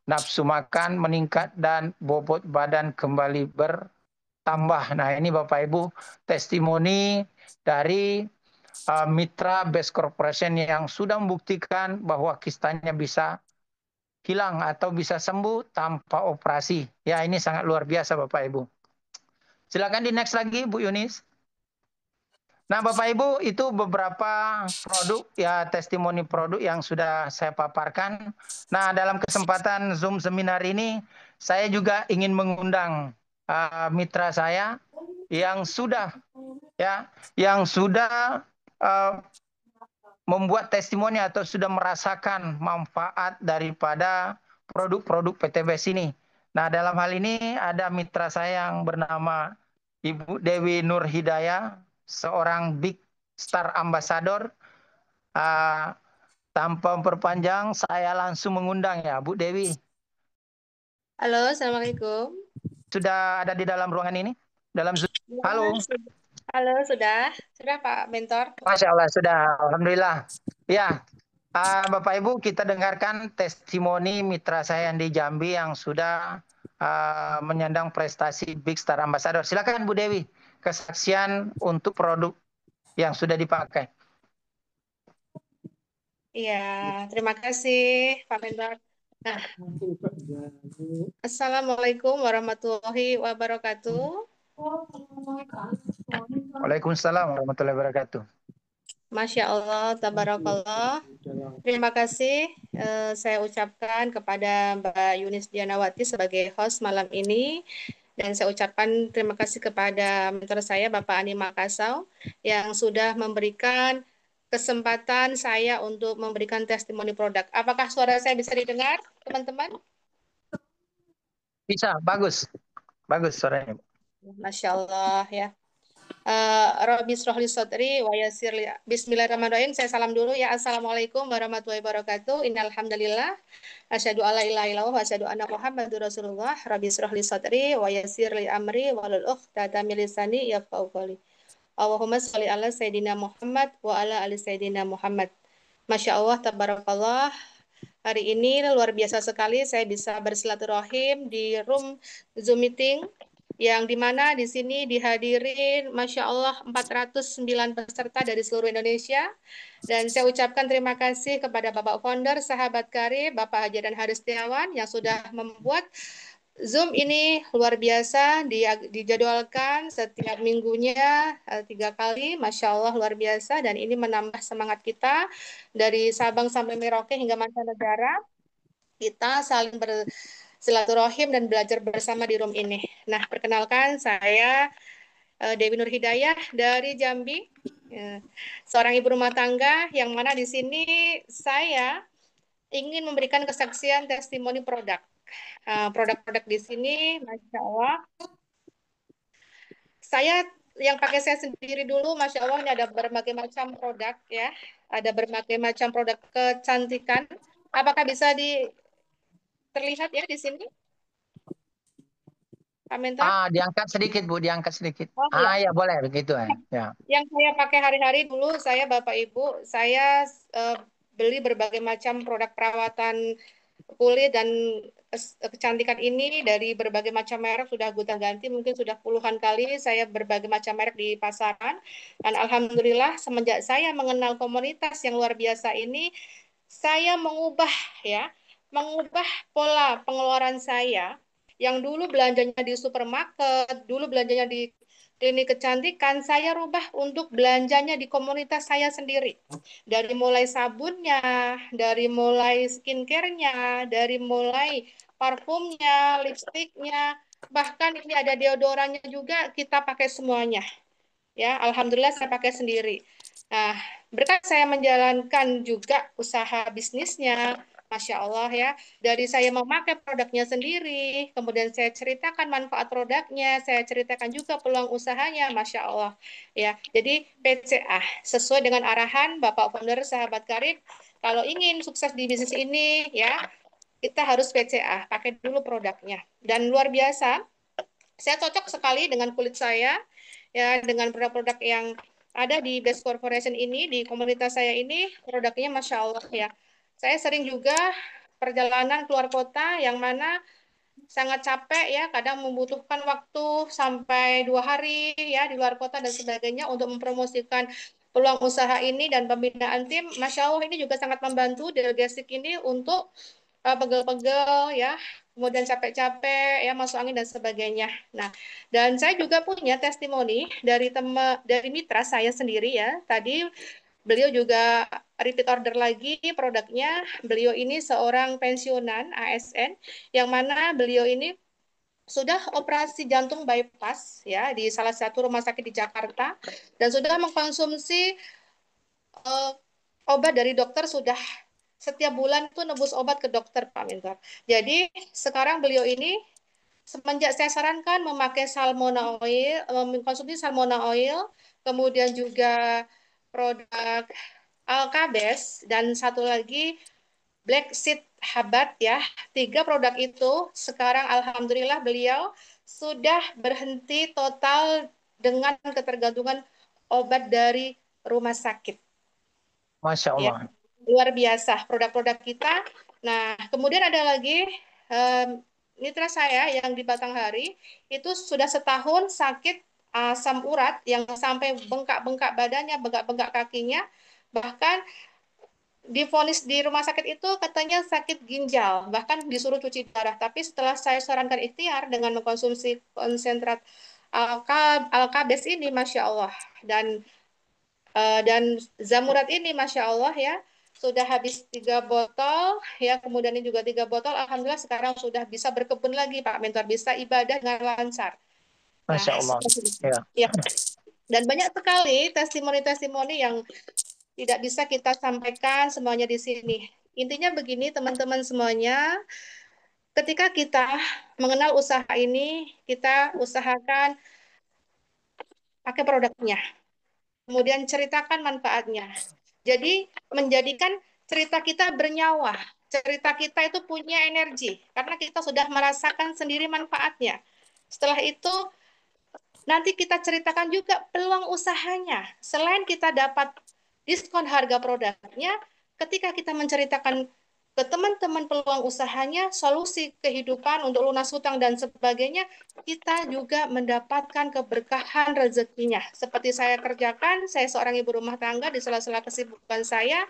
nafsu makan meningkat, dan bobot badan kembali bertambah. Nah ini Bapak Ibu testimoni dari mitra Best Corporation yang sudah membuktikan bahwa kistanya bisa hilang atau bisa sembuh tanpa operasi. Ya ini sangat luar biasa Bapak Ibu. Silakan di next lagi Bu Yunis. Nah Bapak Ibu itu beberapa produk ya testimoni produk yang sudah saya paparkan. Nah dalam kesempatan Zoom seminar ini saya juga ingin mengundang mitra saya yang sudah membuat testimoni atau sudah merasakan manfaat daripada produk-produk PTBS ini. Nah, dalam hal ini ada mitra saya yang bernama Ibu Dewi Nur Hidayah, seorang Big Star Ambassador. Tanpa memperpanjang, saya langsung mengundang ya, Bu Dewi. Halo, Assalamualaikum. Sudah ada di dalam ruangan ini? Dalam Zoom. Halo. Halo, sudah Pak Mentor? Masya Allah, sudah. Alhamdulillah. Ya, Bapak Ibu, kita dengarkan testimoni mitra saya yang di Jambi yang sudah menyandang prestasi Big Star Ambassador. Silakan Bu Dewi, kesaksian untuk produk yang sudah dipakai. Iya, terima kasih Pak Mentor. Nah, Assalamualaikum warahmatullahi wabarakatuh. Waalaikumsalam warahmatullahi wabarakatuh. Masya Allah, tabarakallah. Terima kasih saya ucapkan kepada Mbak Yunis Dianawati sebagai host malam ini. Dan saya ucapkan terima kasih kepada mentor saya, Bapak Ani Makasau, yang sudah memberikan kesempatan saya untuk memberikan testimoni produk. Apakah suara saya bisa didengar, teman-teman? Bisa, bagus. Bagus suaranya. Masya Allah, ya. Rabbi srohli sodri wa yasirli. Bismillahirrahmanirrahim. Saya salam dulu ya. Assalamualaikum warahmatullahi wabarakatuh. Innalhamdulillah. Asyhadu alla ilaha illallah wa asyhadu anna Muhammadur Rasulullah. Rabbi srohli sodri wa yasirli amri wahlul 'uqdatam min lisani yafqahu qawli. Allahumma sholli ala sayyidina Muhammad wa ala ali sayyidina Muhammad. Masya Allah, tabarakallah. Hari ini luar biasa sekali saya bisa bersilaturahim di room Zoom meeting yang dimana di sini dihadirin Masya Allah 409 peserta dari seluruh Indonesia. Dan saya ucapkan terima kasih kepada Bapak Founder, sahabat karib, Bapak Haji dan Haris Setiawan yang sudah membuat Zoom ini luar biasa, dijadwalkan setiap minggunya 3 kali, Masya Allah luar biasa, dan ini menambah semangat kita dari Sabang sampai Merauke hingga mancanegara. kita saling bersilaturahim dan belajar bersama di room ini. Nah, perkenalkan saya Dewi Nur Hidayah dari Jambi, seorang ibu rumah tangga yang mana di sini saya ingin memberikan kesaksian testimoni produk. Produk-produk di sini, Masya Allah, saya yang pakai saya sendiri dulu, Masya Allah, ini ada berbagai macam produk ya, ada berbagai macam produk kecantikan. Apakah bisa terlihat ya di sini, Pak Mentor? Diangkat sedikit Bu, diangkat sedikit. Oh ya, Ya boleh begitu ya. Ya. yang saya pakai hari-hari dulu, saya Bapak Ibu, saya beli berbagai macam produk perawatan kulit dan kecantikan ini dari berbagai macam merek, sudah gonta-ganti, mungkin sudah puluhan kali saya berbagai macam merek di pasaran. Dan alhamdulillah semenjak saya mengenal komunitas yang luar biasa ini, saya mengubah pola pengeluaran saya yang dulu belanjanya di supermarket, dulu belanjanya di klinik kecantikan, saya rubah untuk belanjanya di komunitas saya sendiri. Dari mulai sabunnya, dari mulai skincare-nya, dari mulai parfumnya, lipstiknya, bahkan ini ada deodorannya juga, kita pakai semuanya. Ya, alhamdulillah saya pakai sendiri. Nah, berkat saya menjalankan juga usaha bisnisnya, Masya Allah ya, dari saya memakai produknya sendiri, kemudian saya ceritakan manfaat produknya, saya ceritakan juga peluang usahanya, Masya Allah. Ya, jadi PCA, sesuai dengan arahan Bapak Founder Sahabat Karib, kalau ingin sukses di bisnis ini, ya, kita harus PCA, pakai dulu produknya. Dan luar biasa, saya cocok sekali dengan kulit saya, ya, dengan produk-produk yang ada di Best Corporation ini, di komunitas saya ini, produknya Masya Allah ya. Saya sering juga perjalanan keluar kota yang mana sangat capek ya, kadang membutuhkan waktu sampai 2 hari ya di luar kota dan sebagainya untuk mempromosikan peluang usaha ini dan pembinaan tim. Masya Allah ini juga sangat membantu delegasi ini untuk pegel-pegel ya, kemudian capek-capek ya, masuk angin dan sebagainya. Nah, dan saya juga punya testimoni dari mitra saya sendiri ya. Tadi beliau juga repeat order lagi produknya. Beliau ini seorang pensiunan ASN yang mana beliau ini sudah operasi jantung bypass ya di salah satu rumah sakit di Jakarta dan sudah mengkonsumsi uh, obat dari dokter, sudah setiap bulan tuh nebus obat ke dokter Pak Mentor. Jadi sekarang beliau ini semenjak saya sarankan memakai salmona oil, mengkonsumsi salmona oil, kemudian juga produk Alkabes dan satu lagi Black Seed Habat ya. 3 produk itu sekarang alhamdulillah beliau sudah berhenti total dengan ketergantungan obat dari rumah sakit. Masya Ya, Allah. luar biasa produk-produk kita. Nah, kemudian ada lagi mitra saya yang di Batanghari itu sudah setahun sakit asam urat yang sampai bengkak-bengkak badannya, bengkak-bengkak kakinya, bahkan divonis di rumah sakit itu katanya sakit ginjal, bahkan disuruh cuci darah. Tapi setelah saya sarankan ikhtiar dengan mengkonsumsi konsentrat Alkabes ini, Masya Allah, dan zamurat ini Masya Allah ya, sudah habis 3 botol ya, kemudian ini juga 3 botol, alhamdulillah sekarang sudah bisa berkebun lagi Pak Mentor, bisa ibadah dengan lancar. Nah, Masya Allah. seperti itu. Ya. Ya. Dan banyak sekali testimoni-testimoni yang tidak bisa kita sampaikan semuanya di sini. Intinya begini teman-teman semuanya, ketika kita mengenal usaha ini, kita usahakan pakai produknya, kemudian ceritakan manfaatnya. Jadi menjadikan cerita kita bernyawa, cerita kita itu punya energi, karena kita sudah merasakan sendiri manfaatnya. Setelah itu nanti kita ceritakan juga peluang usahanya. Selain kita dapat diskon harga produknya, ketika kita menceritakan ke teman-teman peluang usahanya, solusi kehidupan untuk lunas hutang dan sebagainya, kita juga mendapatkan keberkahan rezekinya. Seperti saya kerjakan, saya seorang ibu rumah tangga, di sela-sela kesibukan saya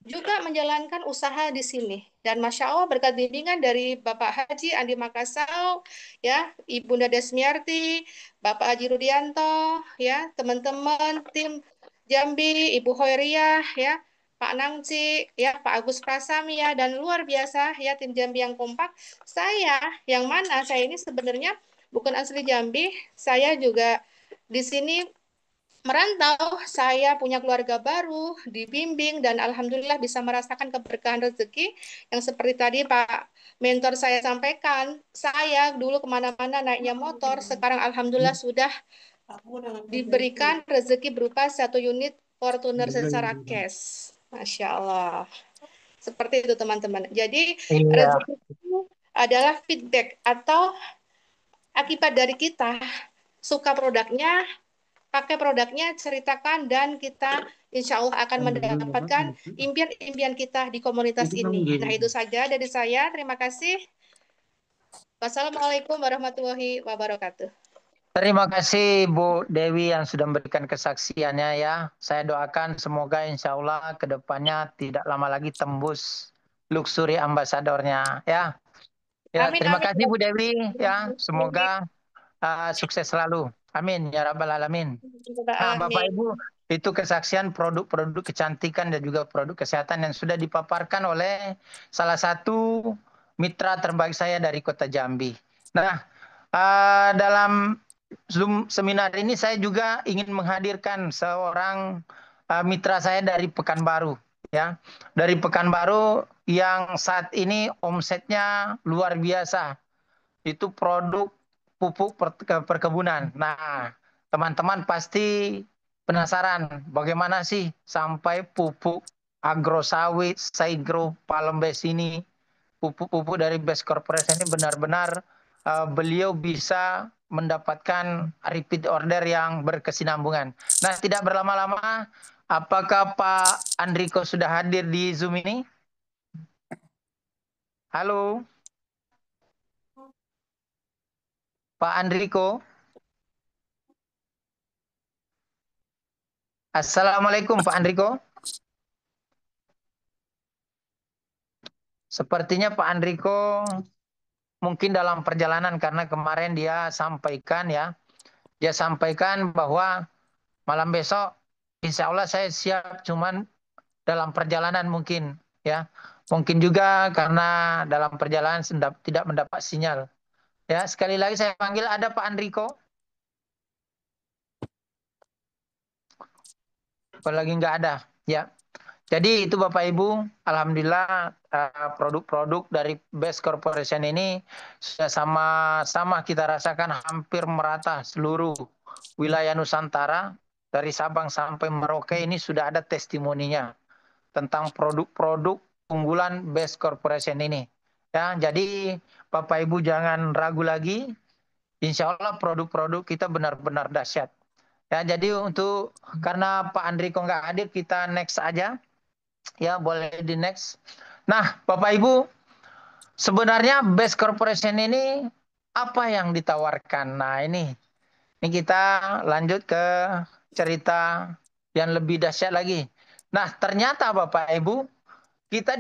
juga menjalankan usaha di sini. Dan Masya Allah berkat bimbingan dari Bapak Haji Andi Makassau, ya, Ibunda Desmiarti, Bapak Haji Rudianto, ya, teman-teman tim Jambi, Ibu Hoiriah, ya, Pak Nangci, ya Pak Agus Prasami ya, dan luar biasa ya tim Jambi yang kompak. Saya, yang mana saya ini sebenarnya bukan asli Jambi, saya juga di sini merantau, saya punya keluarga baru, dibimbing, dan alhamdulillah bisa merasakan keberkahan rezeki yang seperti tadi Pak mentor saya sampaikan. Saya dulu kemana-mana naiknya motor, sekarang alhamdulillah sudah diberikan rezeki berupa 1 unit Fortuner secara cash. Masya Allah. Seperti itu teman-teman. Jadi Iya. rezeki itu adalah feedback atau akibat dari kita suka produknya, pakai produknya, ceritakan, dan kita insya Allah akan mendapatkan impian-impian kita di komunitas ini. Nah, itu saja dari saya. Terima kasih. Wassalamualaikum warahmatullahi wabarakatuh. Terima kasih Bu Dewi yang sudah memberikan kesaksiannya ya. Saya doakan semoga insya Allah ke depannya tidak lama lagi tembus luxury ambasadornya ya. Ya, Amin, terima amin. kasih Bu Dewi ya. Semoga sukses selalu. Amin ya rabbal alamin. Nah, Bapak Amin. Ibu, itu kesaksian produk-produk kecantikan dan juga produk kesehatan yang sudah dipaparkan oleh salah satu mitra terbaik saya dari Kota Jambi. Nah, dalam Zoom seminar ini saya juga ingin menghadirkan seorang mitra saya dari Pekanbaru, ya, dari Pekanbaru yang saat ini omsetnya luar biasa. Itu produk pupuk perkebunan. Nah, teman-teman pasti penasaran bagaimana sih sampai pupuk agrosawit, Saigro, Palembes ini, pupuk-pupuk dari Best Corporation ini benar-benar beliau bisa mendapatkan repeat order yang berkesinambungan. Nah, tidak berlama-lama, apakah Pak Andriko sudah hadir di Zoom ini? Halo, Pak Andriko. Assalamualaikum Pak Andriko. Sepertinya Pak Andriko mungkin dalam perjalanan karena kemarin dia sampaikan ya, dia sampaikan bahwa malam besok insya Allah saya siap, cuman dalam perjalanan mungkin ya. Mungkin juga karena dalam perjalanan tidak mendapat sinyal. Ya, sekali lagi saya panggil, ada Pak Andriko? Kalau lagi nggak ada, ya. Jadi itu Bapak Ibu, alhamdulillah produk-produk dari Best Corporation ini sudah sama-sama kita rasakan hampir merata seluruh wilayah Nusantara, dari Sabang sampai Merauke ini sudah ada testimoninya tentang produk-produk unggulan Best Corporation ini. Ya, jadi Bapak Ibu jangan ragu lagi, insya Allah produk-produk kita benar-benar dahsyat. Ya, jadi karena Pak Andriko nggak hadir, kita next aja. Ya, boleh di next. Nah, Bapak Ibu, sebenarnya Best Corporation ini apa yang ditawarkan? Nah, ini kita lanjut ke cerita yang lebih dahsyat lagi. Nah, ternyata Bapak Ibu, kita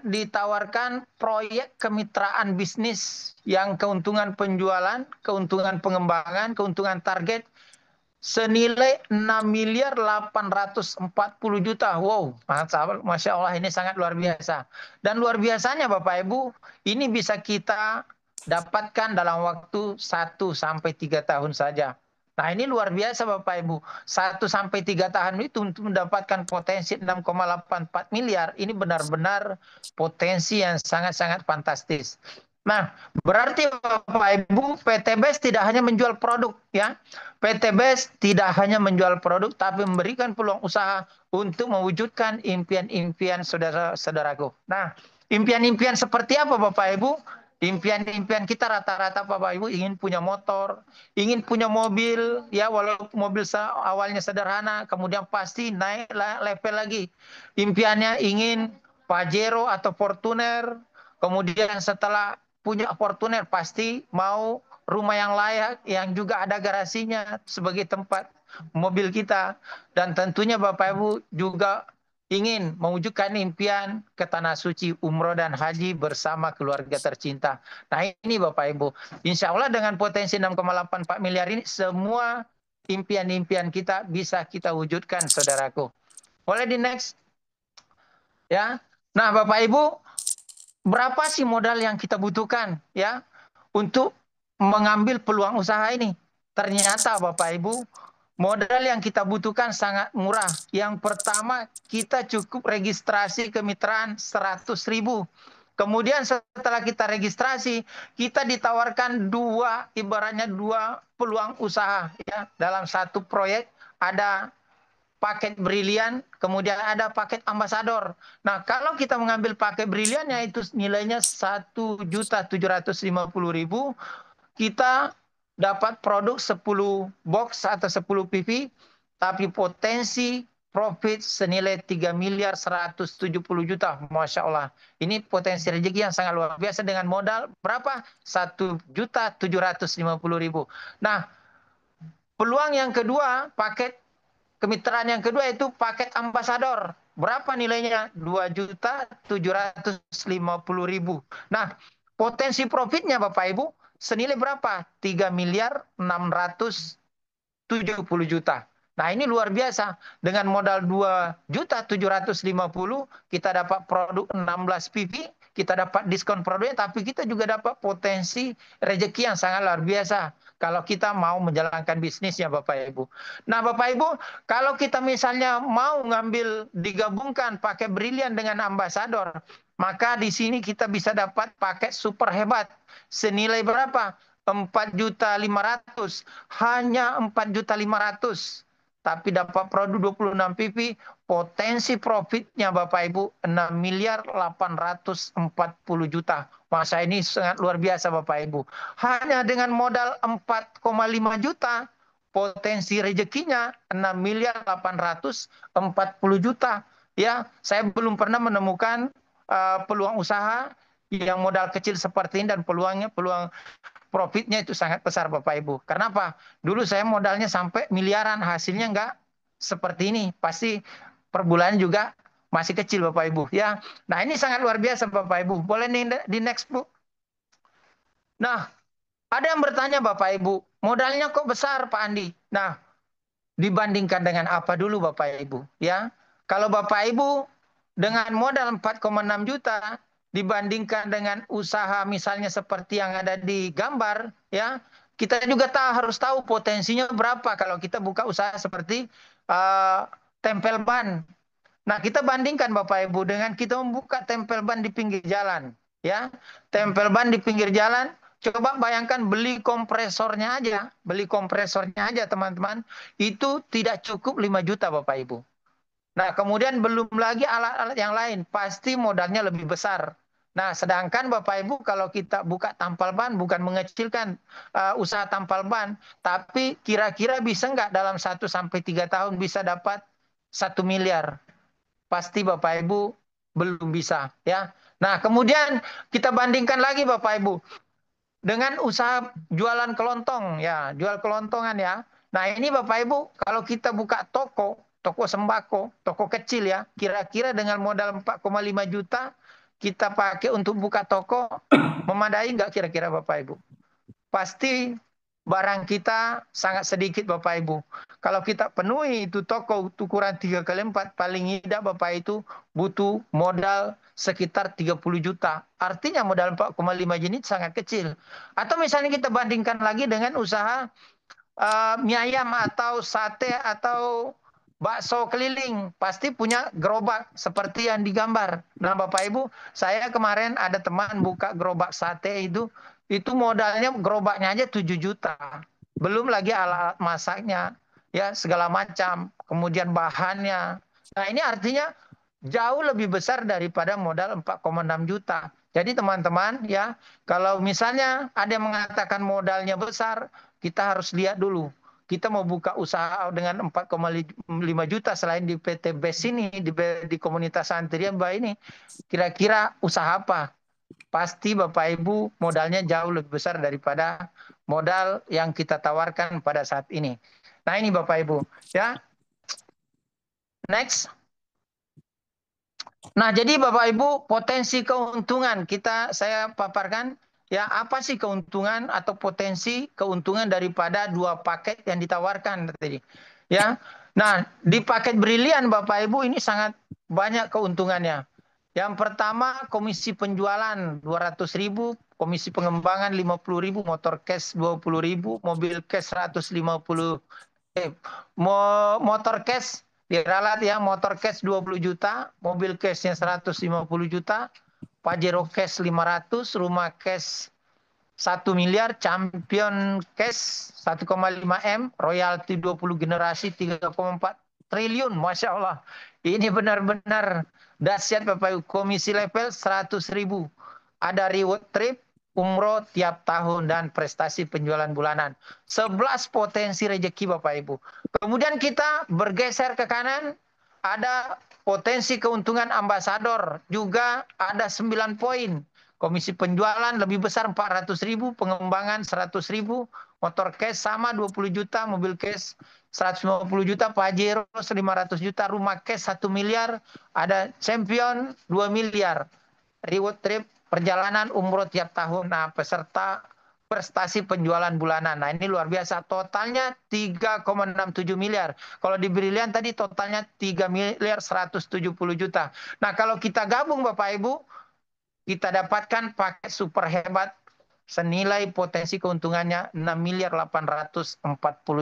ditawarkan proyek kemitraan bisnis yang keuntungan penjualan, keuntungan pengembangan, keuntungan target senilai 6.840.000.000. Wow, Masya Allah, ini sangat luar biasa. Dan luar biasanya Bapak Ibu, ini bisa kita dapatkan dalam waktu 1 sampai 3 tahun saja. Nah, ini luar biasa Bapak Ibu. 1 sampai 3 tahun itu untuk mendapatkan potensi 6,84 miliar. Ini benar-benar potensi yang sangat-sangat fantastis. Nah, berarti Bapak Ibu, PT BES tidak hanya menjual produk ya. PT BES tidak hanya menjual produk, tapi memberikan peluang usaha untuk mewujudkan impian-impian saudara-saudaraku. Nah, impian-impian seperti apa Bapak Ibu? Impian-impian kita rata-rata Bapak Ibu ingin punya motor, ingin punya mobil, ya walaupun mobil awalnya sederhana, kemudian pasti naik level lagi. Impiannya ingin Pajero atau Fortuner, kemudian setelah punya Fortuner pasti mau rumah yang layak, yang juga ada garasinya sebagai tempat mobil kita. Dan tentunya Bapak Ibu juga ingin mewujudkan impian ke Tanah Suci, umroh dan haji bersama keluarga tercinta. Nah, ini Bapak Ibu, insya Allah dengan potensi 6,84 miliar ini, semua impian-impian kita bisa kita wujudkan, saudaraku. Boleh di next? Ya. Nah, Bapak Ibu, berapa sih modal yang kita butuhkan ya untuk mengambil peluang usaha ini? Ternyata Bapak Ibu, modal yang kita butuhkan sangat murah. Yang pertama, kita cukup registrasi kemitraan 100.000. Kemudian setelah kita registrasi, kita ditawarkan ibaratnya dua peluang usaha ya dalam satu proyek. Ada paket brilian, kemudian ada paket ambasador. Nah, kalau kita mengambil paket brilian itu nilainya 1.750.000, kita dapat produk 10 box atau 10 PV, tapi potensi profit senilai 3.170.000.000. Masya Allah. Ini potensi rezeki yang sangat luar biasa dengan modal berapa? 1.750.000. Nah, peluang yang kedua, paket kemitraan yang kedua itu paket ambasador. Berapa nilainya? 2.750.000. Nah, potensi profitnya Bapak Ibu senilai berapa? 3.670.000.000. Nah, ini luar biasa. Dengan modal 2.750.000 kita dapat produk 16 PV, kita dapat diskon produknya, tapi kita juga dapat potensi rezeki yang sangat luar biasa kalau kita mau menjalankan bisnisnya Bapak Ibu. Nah, Bapak Ibu, kalau kita misalnya mau ngambil digabungkan pakai brilian dengan ambasador, maka di sini kita bisa dapat paket super hebat senilai berapa? 4.500.000, hanya 4.500.000, tapi dapat produk 26 PV, potensi profitnya Bapak Ibu 6.840.000.000. Masa ini sangat luar biasa Bapak Ibu. Hanya dengan modal 4,5 juta, potensi rezekinya 6.840.000.000. Ya, saya belum pernah menemukan peluang usaha yang modal kecil seperti ini dan peluang profitnya itu sangat besar Bapak Ibu. Karena apa? Dulu saya modalnya sampai miliaran, hasilnya enggak seperti ini. Pasti per bulan juga masih kecil Bapak Ibu ya. Nah, ini sangat luar biasa Bapak Ibu. Boleh nih di next Bu. Nah, ada yang bertanya Bapak Ibu, modalnya kok besar Pak Andi? Nah, dibandingkan dengan apa dulu Bapak Ibu ya? Kalau Bapak Ibu dengan modal 4,6 juta dibandingkan dengan usaha misalnya seperti yang ada di gambar ya, kita juga harus tahu potensinya berapa kalau kita buka usaha seperti tempel ban. Nah, kita bandingkan Bapak Ibu dengan kita membuka tempel ban di pinggir jalan ya. Tempel ban di pinggir jalan, coba bayangkan beli kompresornya aja teman-teman, itu tidak cukup 5 juta Bapak Ibu. Nah, kemudian belum lagi alat-alat yang lain, pasti modalnya lebih besar. Nah, sedangkan Bapak Ibu kalau kita buka tampal ban, bukan mengecilkan usaha tampal ban, tapi kira-kira bisa nggak dalam 1 sampai 3 tahun bisa dapat 1 miliar? Pasti Bapak Ibu belum bisa ya. Nah, kemudian kita bandingkan lagi Bapak Ibu dengan usaha jualan kelontong ya, jual kelontongan ya. Nah, ini Bapak Ibu kalau kita buka toko sembako, toko kecil ya, kira-kira dengan modal 4,5 juta kita pakai untuk buka toko, memadai nggak kira-kira Bapak Ibu? Pasti barang kita sangat sedikit Bapak Ibu. Kalau kita penuhi itu toko ukuran 3x4, paling tidak Bapak itu butuh modal sekitar 30 juta. Artinya modal 4,5 jenis sangat kecil. Atau misalnya kita bandingkan lagi dengan usaha mie ayam atau sate atau bakso keliling, pasti punya gerobak seperti yang digambar. Nah Bapak Ibu, saya kemarin ada teman buka gerobak sate itu modalnya gerobaknya aja 7 juta. Belum lagi alat-alat masaknya, ya segala macam, kemudian bahannya. Nah ini artinya jauh lebih besar daripada modal 4,6 juta. Jadi teman-teman ya, kalau misalnya ada yang mengatakan modalnya besar, kita harus lihat dulu. Kita mau buka usaha dengan 4,5 juta selain di PT BES ini, di komunitas santri Mbak ini, kira-kira usaha apa? Pasti Bapak Ibu modalnya jauh lebih besar daripada modal yang kita tawarkan pada saat ini. Nah ini Bapak Ibu ya. Next. Nah jadi Bapak Ibu potensi keuntungan saya paparkan ya, apa sih keuntungan atau potensi keuntungan daripada dua paket yang ditawarkan tadi ya. Nah di paket brilian Bapak Ibu ini sangat banyak keuntungannya. Yang pertama komisi penjualan 200.000, komisi pengembangan 50.000, motor cash 20.000, mobil cash 150, motor cash diralat ya, motor cash 20 juta, mobil cashnya 150 juta, Pajero cash 500, rumah cash 1 miliar, champion cash 1,5 M, royalti 20 generasi 3,4 triliun, Masya Allah. Ini benar-benar dahsyat Bapak Ibu. Komisi level 100.000. Ada reward trip, umroh tiap tahun, dan prestasi penjualan bulanan. 11 potensi rezeki Bapak Ibu. Kemudian kita bergeser ke kanan, ada potensi keuntungan ambasador. Juga ada 9 poin. Komisi penjualan lebih besar 400.000, pengembangan 100.000, motor cash sama 20 juta, mobil cash 150 juta, Pajero 500 juta, rumah cash 1 miliar, ada champion 2 miliar, reward trip, perjalanan umroh tiap tahun. Nah, peserta prestasi penjualan bulanan. Nah, ini luar biasa. Totalnya 3,67 miliar. Kalau di Brilian tadi totalnya 3 miliar 170 juta. Nah, kalau kita gabung Bapak Ibu, kita dapatkan paket super hebat senilai potensi keuntungannya 6 miliar 840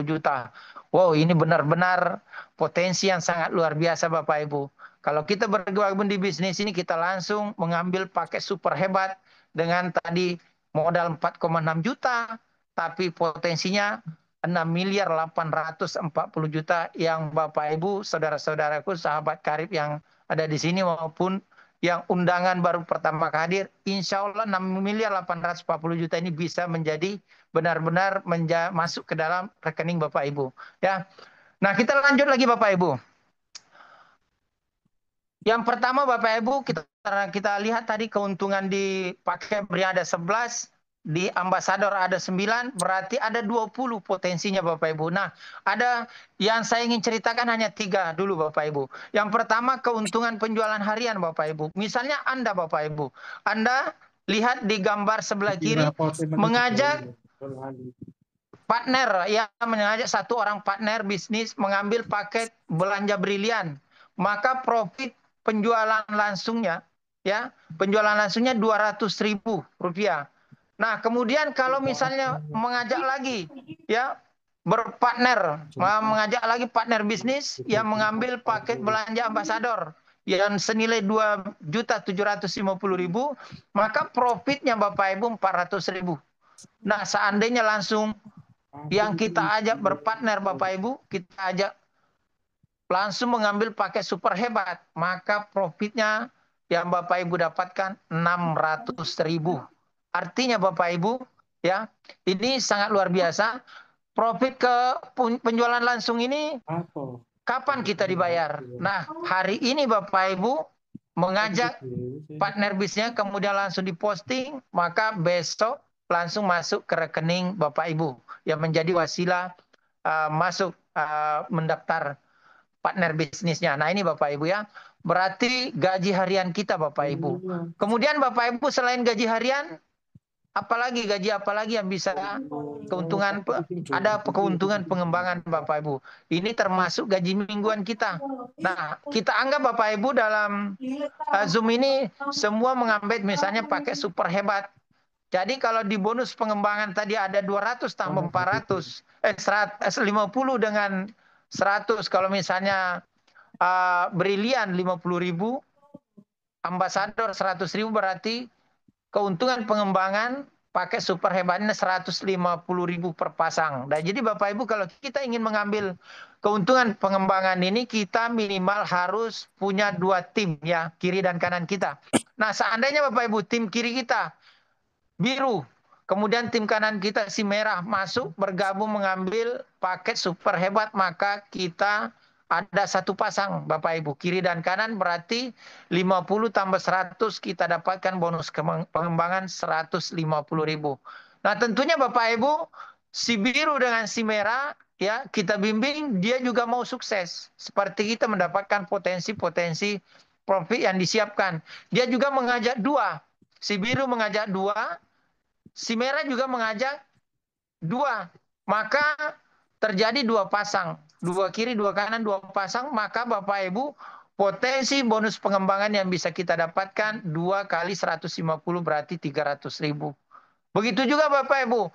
juta. Wow, ini benar-benar potensi yang sangat luar biasa Bapak Ibu. Kalau kita bergabung di bisnis ini, kita langsung mengambil paket super hebat dengan tadi modal 4,6 juta, tapi potensinya 6 miliar 840 juta yang Bapak Ibu, saudara-saudaraku, sahabat karib yang ada di sini maupun yang undangan baru pertama hadir, insya Allah 6 miliar 840 juta ini bisa menjadi benar-benar masuk ke dalam rekening Bapak Ibu. Ya. Nah, kita lanjut lagi Bapak Ibu. Yang pertama Bapak Ibu, kita lihat tadi keuntungan di paket BRI ada 11, di ambasador ada 9, berarti ada 20 potensinya Bapak Ibu. Nah, ada yang saya ingin ceritakan hanya 3 dulu Bapak Ibu. Yang pertama keuntungan penjualan harian Bapak Ibu. Misalnya Anda Bapak Ibu, Anda lihat di gambar sebelah kiri, mengajak partner, ya, mengajak satu orang partner bisnis mengambil paket belanja Brilian, maka profit penjualan langsungnya, ya, penjualan langsungnya 200.000 rupiah. Nah, kemudian kalau misalnya mengajak lagi, ya, berpartner, mengajak lagi partner bisnis yang mengambil paket belanja ambasador yang senilai 2.750.000, maka profitnya Bapak Ibu 400.000. Nah, seandainya langsung yang kita ajak berpartner Bapak Ibu, kita ajak langsung mengambil paket super hebat, maka profitnya yang Bapak Ibu dapatkan 600.000. Artinya Bapak Ibu, ya, ini sangat luar biasa. Profit ke penjualan langsung ini kapan kita dibayar? Nah, hari ini Bapak Ibu mengajak partner bisnisnya, kemudian langsung diposting, maka besok langsung masuk ke rekening Bapak Ibu yang menjadi wasilah masuk mendaftar partner bisnisnya. Nah, ini Bapak Ibu ya. Berarti gaji harian kita Bapak Ibu. Kemudian Bapak Ibu selain gaji harian, gaji apalagi yang bisa keuntungan, ada keuntungan pengembangan Bapak Ibu. Ini termasuk gaji mingguan kita. Nah, kita anggap Bapak Ibu dalam Zoom ini semua mengambil misalnya pakai super hebat. Jadi kalau di bonus pengembangan tadi ada 200 tambah 400, 50 dengan 100. Kalau misalnya Brilian 50.000, ambasador 100.000, berarti keuntungan pengembangan pakai super hebatnya 150.000 per pasang. Dan jadi Bapak Ibu, kalau kita ingin mengambil keuntungan pengembangan ini, kita minimal harus punya 2 tim ya, kiri dan kanan kita. Nah, seandainya Bapak Ibu tim kiri kita biru, kemudian tim kanan kita si merah masuk bergabung mengambil paket super hebat, maka kita ada 1 pasang Bapak Ibu, kiri dan kanan, berarti 50 tambah 100 kita dapatkan bonus pengembangan 150.000. Nah, tentunya Bapak Ibu, si biru dengan si merah ya kita bimbing, dia juga mau sukses seperti kita mendapatkan potensi-potensi profit yang disiapkan. Dia juga mengajak 2, si biru mengajak 2, si merah juga mengajak 2, maka terjadi 2 pasang, 2 kiri, 2 kanan, 2 pasang, maka Bapak Ibu potensi bonus pengembangan yang bisa kita dapatkan 2 kali 150 berarti 300.000. Begitu juga Bapak Ibu.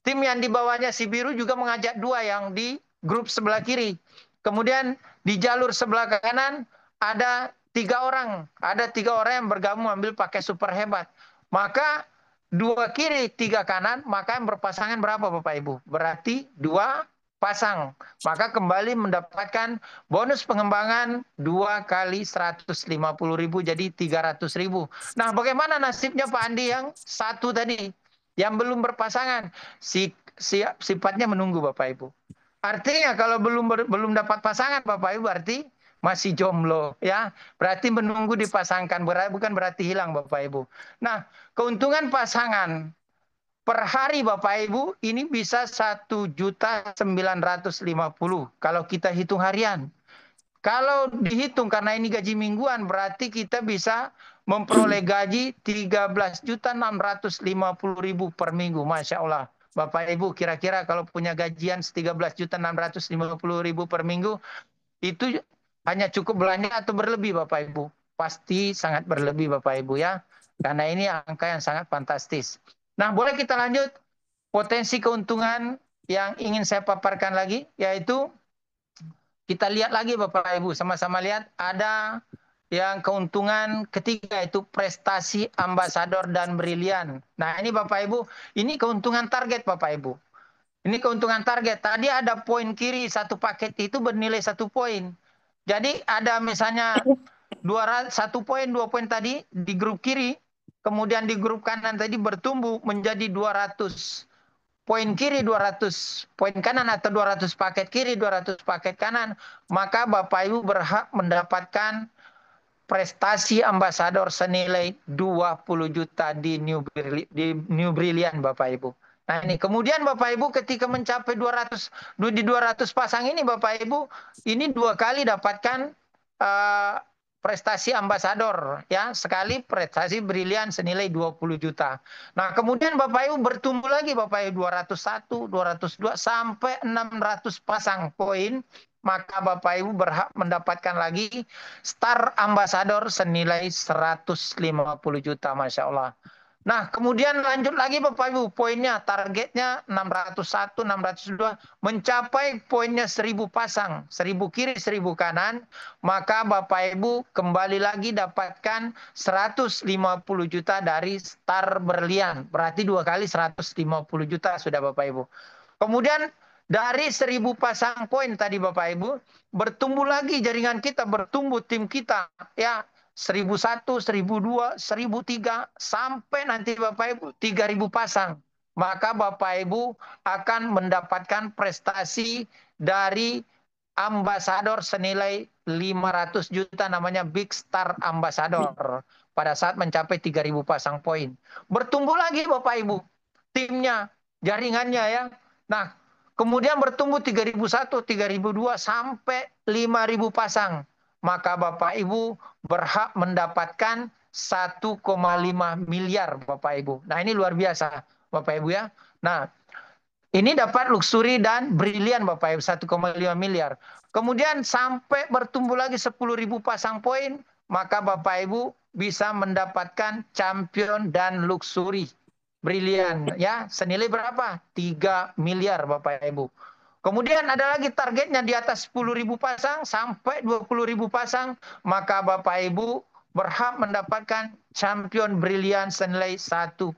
Tim yang di bawahnya si biru juga mengajak 2 yang di grup sebelah kiri. Kemudian di jalur sebelah kanan ada 3 orang. Ada 3 orang yang bergabung ambil pakai super hebat. Maka 2 kiri, 3 kanan, maka yang berpasangan berapa Bapak Ibu? Berarti 2 pasang. Maka kembali mendapatkan bonus pengembangan 2 kali 150.000 jadi 300.000. Nah, bagaimana nasibnya Pak Andi yang satu tadi? Yang belum berpasangan, sifatnya menunggu Bapak Ibu. Artinya kalau belum dapat pasangan Bapak Ibu berarti masih jomblo ya. Berarti menunggu dipasangkan, bukan berarti hilang Bapak Ibu. Nah, keuntungan pasangan per hari Bapak Ibu ini bisa 1.950.000 kalau kita hitung harian. Kalau dihitung karena ini gaji mingguan berarti kita bisa memperoleh gaji 13.650.000 per minggu. Masya Allah. Bapak Ibu kira-kira kalau punya gajian 13.650.000 per minggu itu hanya cukup belanja atau berlebih Bapak Ibu? Pasti sangat berlebih Bapak Ibu ya. Karena ini angka yang sangat fantastis. Nah boleh kita lanjut potensi keuntungan yang ingin saya paparkan lagi yaitu kita lihat lagi Bapak Ibu, sama-sama lihat ada yang keuntungan ketiga itu prestasi ambasador dan brilian. Nah ini Bapak Ibu, ini keuntungan target Bapak Ibu. Ini keuntungan target. Tadi ada poin kiri satu paket itu bernilai 1 poin. Jadi ada misalnya 1 poin, 2 poin tadi di grup kiri, kemudian di grup kanan tadi bertumbuh menjadi 200. Poin kiri 200 poin kanan atau 200 paket kiri 200 paket kanan, maka Bapak Ibu berhak mendapatkan prestasi ambasador senilai 20 juta di New Brilliant Bapak Ibu. Nah ini kemudian Bapak Ibu ketika mencapai 200 pasang ini Bapak Ibu ini 2 kali dapatkan prestasi ambasador ya, sekali prestasi brilian senilai 20 juta. Nah, kemudian Bapak Ibu bertumbuh lagi Bapak Ibu 201, 202 sampai 600 pasang poin, maka Bapak Ibu berhak mendapatkan lagi star ambasador senilai 150 juta, Masya Allah. Nah, kemudian lanjut lagi Bapak Ibu, poinnya, targetnya 601, 602, mencapai poinnya 1000 pasang, 1000 kiri, 1000 kanan, maka Bapak Ibu kembali lagi dapatkan 150 juta dari star berlian, berarti 2 kali 150 juta sudah Bapak Ibu. Kemudian dari 1000 pasang poin tadi Bapak Ibu, bertumbuh lagi jaringan kita, bertumbuh tim kita, ya, 1001, 1002, 1003, sampai nanti Bapak Ibu 3000 pasang. Maka Bapak Ibu akan mendapatkan prestasi dari ambasador senilai 500 juta namanya Big Star Ambassador pada saat mencapai 3000 pasang poin. Bertumbuh lagi Bapak Ibu timnya, jaringannya ya. Nah, kemudian bertumbuh 3001, 3002 sampai 5000 pasang. Maka Bapak Ibu berhak mendapatkan 1,5 miliar Bapak Ibu. Nah, ini luar biasa Bapak Ibu ya. Nah, ini dapat luxury dan brilian Bapak Ibu 1,5 miliar. Kemudian sampai bertumbuh lagi 10.000 pasang poin, maka Bapak Ibu bisa mendapatkan champion dan luxury brilian ya, senilai berapa? 3 miliar Bapak Ibu. Kemudian ada lagi targetnya di atas 10.000 pasang sampai 20.000 pasang, maka Bapak Ibu berhak mendapatkan champion brilian senilai 1,5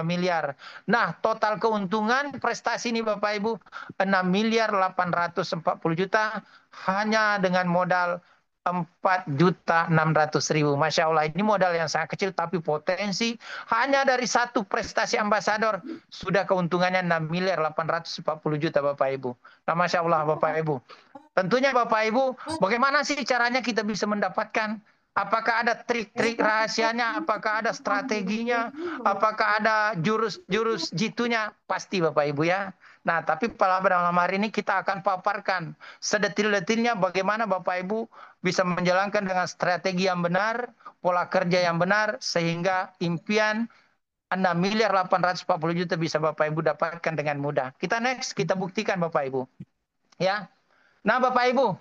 miliar. Nah, total keuntungan prestasi ini Bapak Ibu 6 miliar 840 juta hanya dengan modal 4.600.000. Masya Allah, ini modal yang sangat kecil tapi potensi hanya dari satu prestasi ambasador sudah keuntungannya 6 miliar 840 juta Bapak Ibu. Nah, Masya Allah Bapak Ibu. Tentunya Bapak Ibu, bagaimana sih caranya kita bisa mendapatkan? Apakah ada trik-trik rahasianya? Apakah ada strateginya? Apakah ada jurus-jurus jitunya? Pasti Bapak Ibu ya. Nah, tapi pada malam hari ini kita akan paparkan sedetil-detilnya bagaimana Bapak Ibu bisa menjalankan dengan strategi yang benar, pola kerja yang benar, sehingga impian 6 miliar 840 juta bisa Bapak Ibu dapatkan dengan mudah. Kita next, kita buktikan Bapak Ibu. Ya. Nah, Bapak Ibu,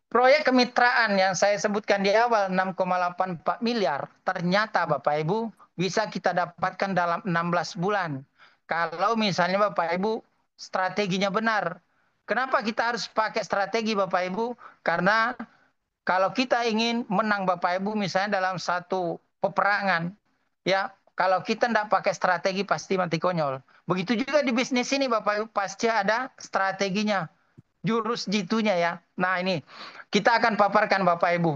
Proyek kemitraan yang saya sebutkan di awal 6,84 miliar, ternyata Bapak Ibu bisa kita dapatkan dalam 16 bulan. Kalau misalnya Bapak Ibu strateginya benar. Kenapa kita harus pakai strategi Bapak Ibu? Karena kalau kita ingin menang Bapak Ibu misalnya dalam satu peperangan, ya kalau kita tidak pakai strategi pasti mati konyol. Begitu juga di bisnis ini Bapak Ibu pasti ada strateginya, jurus jitunya ya. Nah ini kita akan paparkan Bapak Ibu.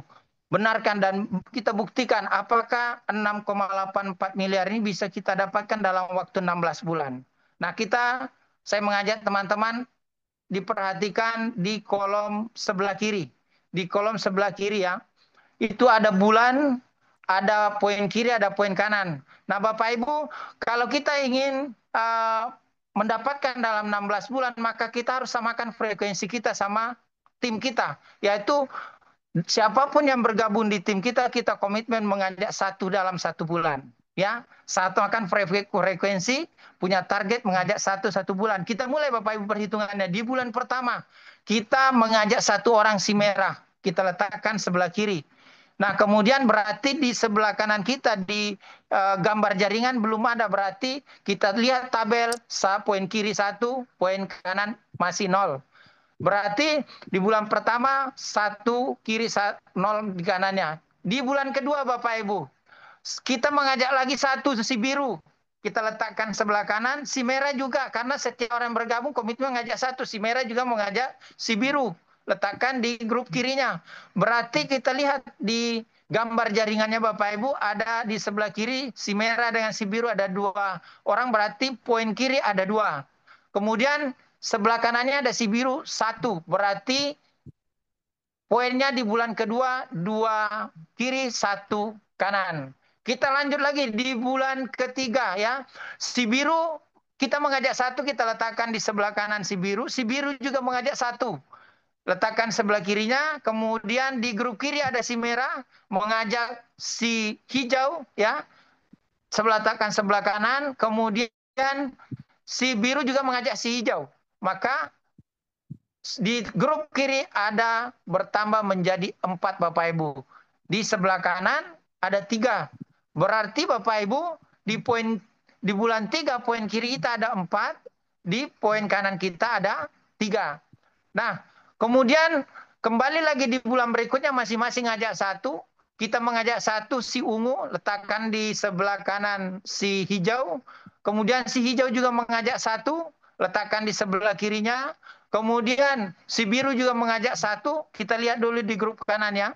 Benarkan dan kita buktikan apakah 6,84 miliar ini bisa kita dapatkan dalam waktu 16 bulan. Nah saya mengajak teman-teman diperhatikan di kolom sebelah kiri. Di kolom sebelah kiri ya, itu ada bulan, ada poin kiri, ada poin kanan. Nah Bapak Ibu, kalau kita ingin mendapatkan dalam 16 bulan, maka kita harus samakan frekuensi kita sama tim kita. Yaitu siapapun yang bergabung di tim kita, kita komitmen mengajak satu dalam 1 bulan. Ya, satu akan frekuensi, punya target mengajak satu bulan. Kita mulai Bapak Ibu perhitungannya di bulan pertama. Kita mengajak satu orang si merah. Kita letakkan sebelah kiri. Nah, kemudian berarti di sebelah kanan kita di gambar jaringan belum ada. Berarti kita lihat tabel, poin kiri 1, poin kanan masih 0. Berarti di bulan pertama 1 kiri 0 di kanannya. Di bulan kedua Bapak Ibu, kita mengajak lagi satu si biru. Kita letakkan sebelah kanan, si merah juga. Karena setiap orang bergabung komitmen mengajak satu. Si merah juga mengajak si biru. Letakkan di grup kirinya. Berarti kita lihat di gambar jaringannya Bapak Ibu, ada di sebelah kiri si merah dengan si biru ada 2 orang. Berarti poin kiri ada 2. Kemudian sebelah kanannya ada si biru 1. Berarti poinnya di bulan kedua 2 kiri 1 kanan. Kita lanjut lagi di bulan ketiga ya. Si biru kita mengajak 1, kita letakkan di sebelah kanan si biru. Si biru juga mengajak 1. Letakkan sebelah kirinya. Kemudian di grup kiri ada si merah mengajak si hijau ya. Letakkan sebelah kanan. Kemudian si biru juga mengajak si hijau. Maka di grup kiri ada bertambah menjadi 4 Bapak Ibu. Di sebelah kanan ada 3. Berarti Bapak Ibu di bulan 3 poin kiri kita ada 4, di poin kanan kita ada 3. Nah, kemudian kembali lagi di bulan berikutnya masing-masing ngajak 1. Kita mengajak 1 si ungu, letakkan di sebelah kanan si hijau. Kemudian si hijau juga mengajak 1, letakkan di sebelah kirinya. Kemudian si biru juga mengajak 1. Kita lihat dulu di grup kanan ya.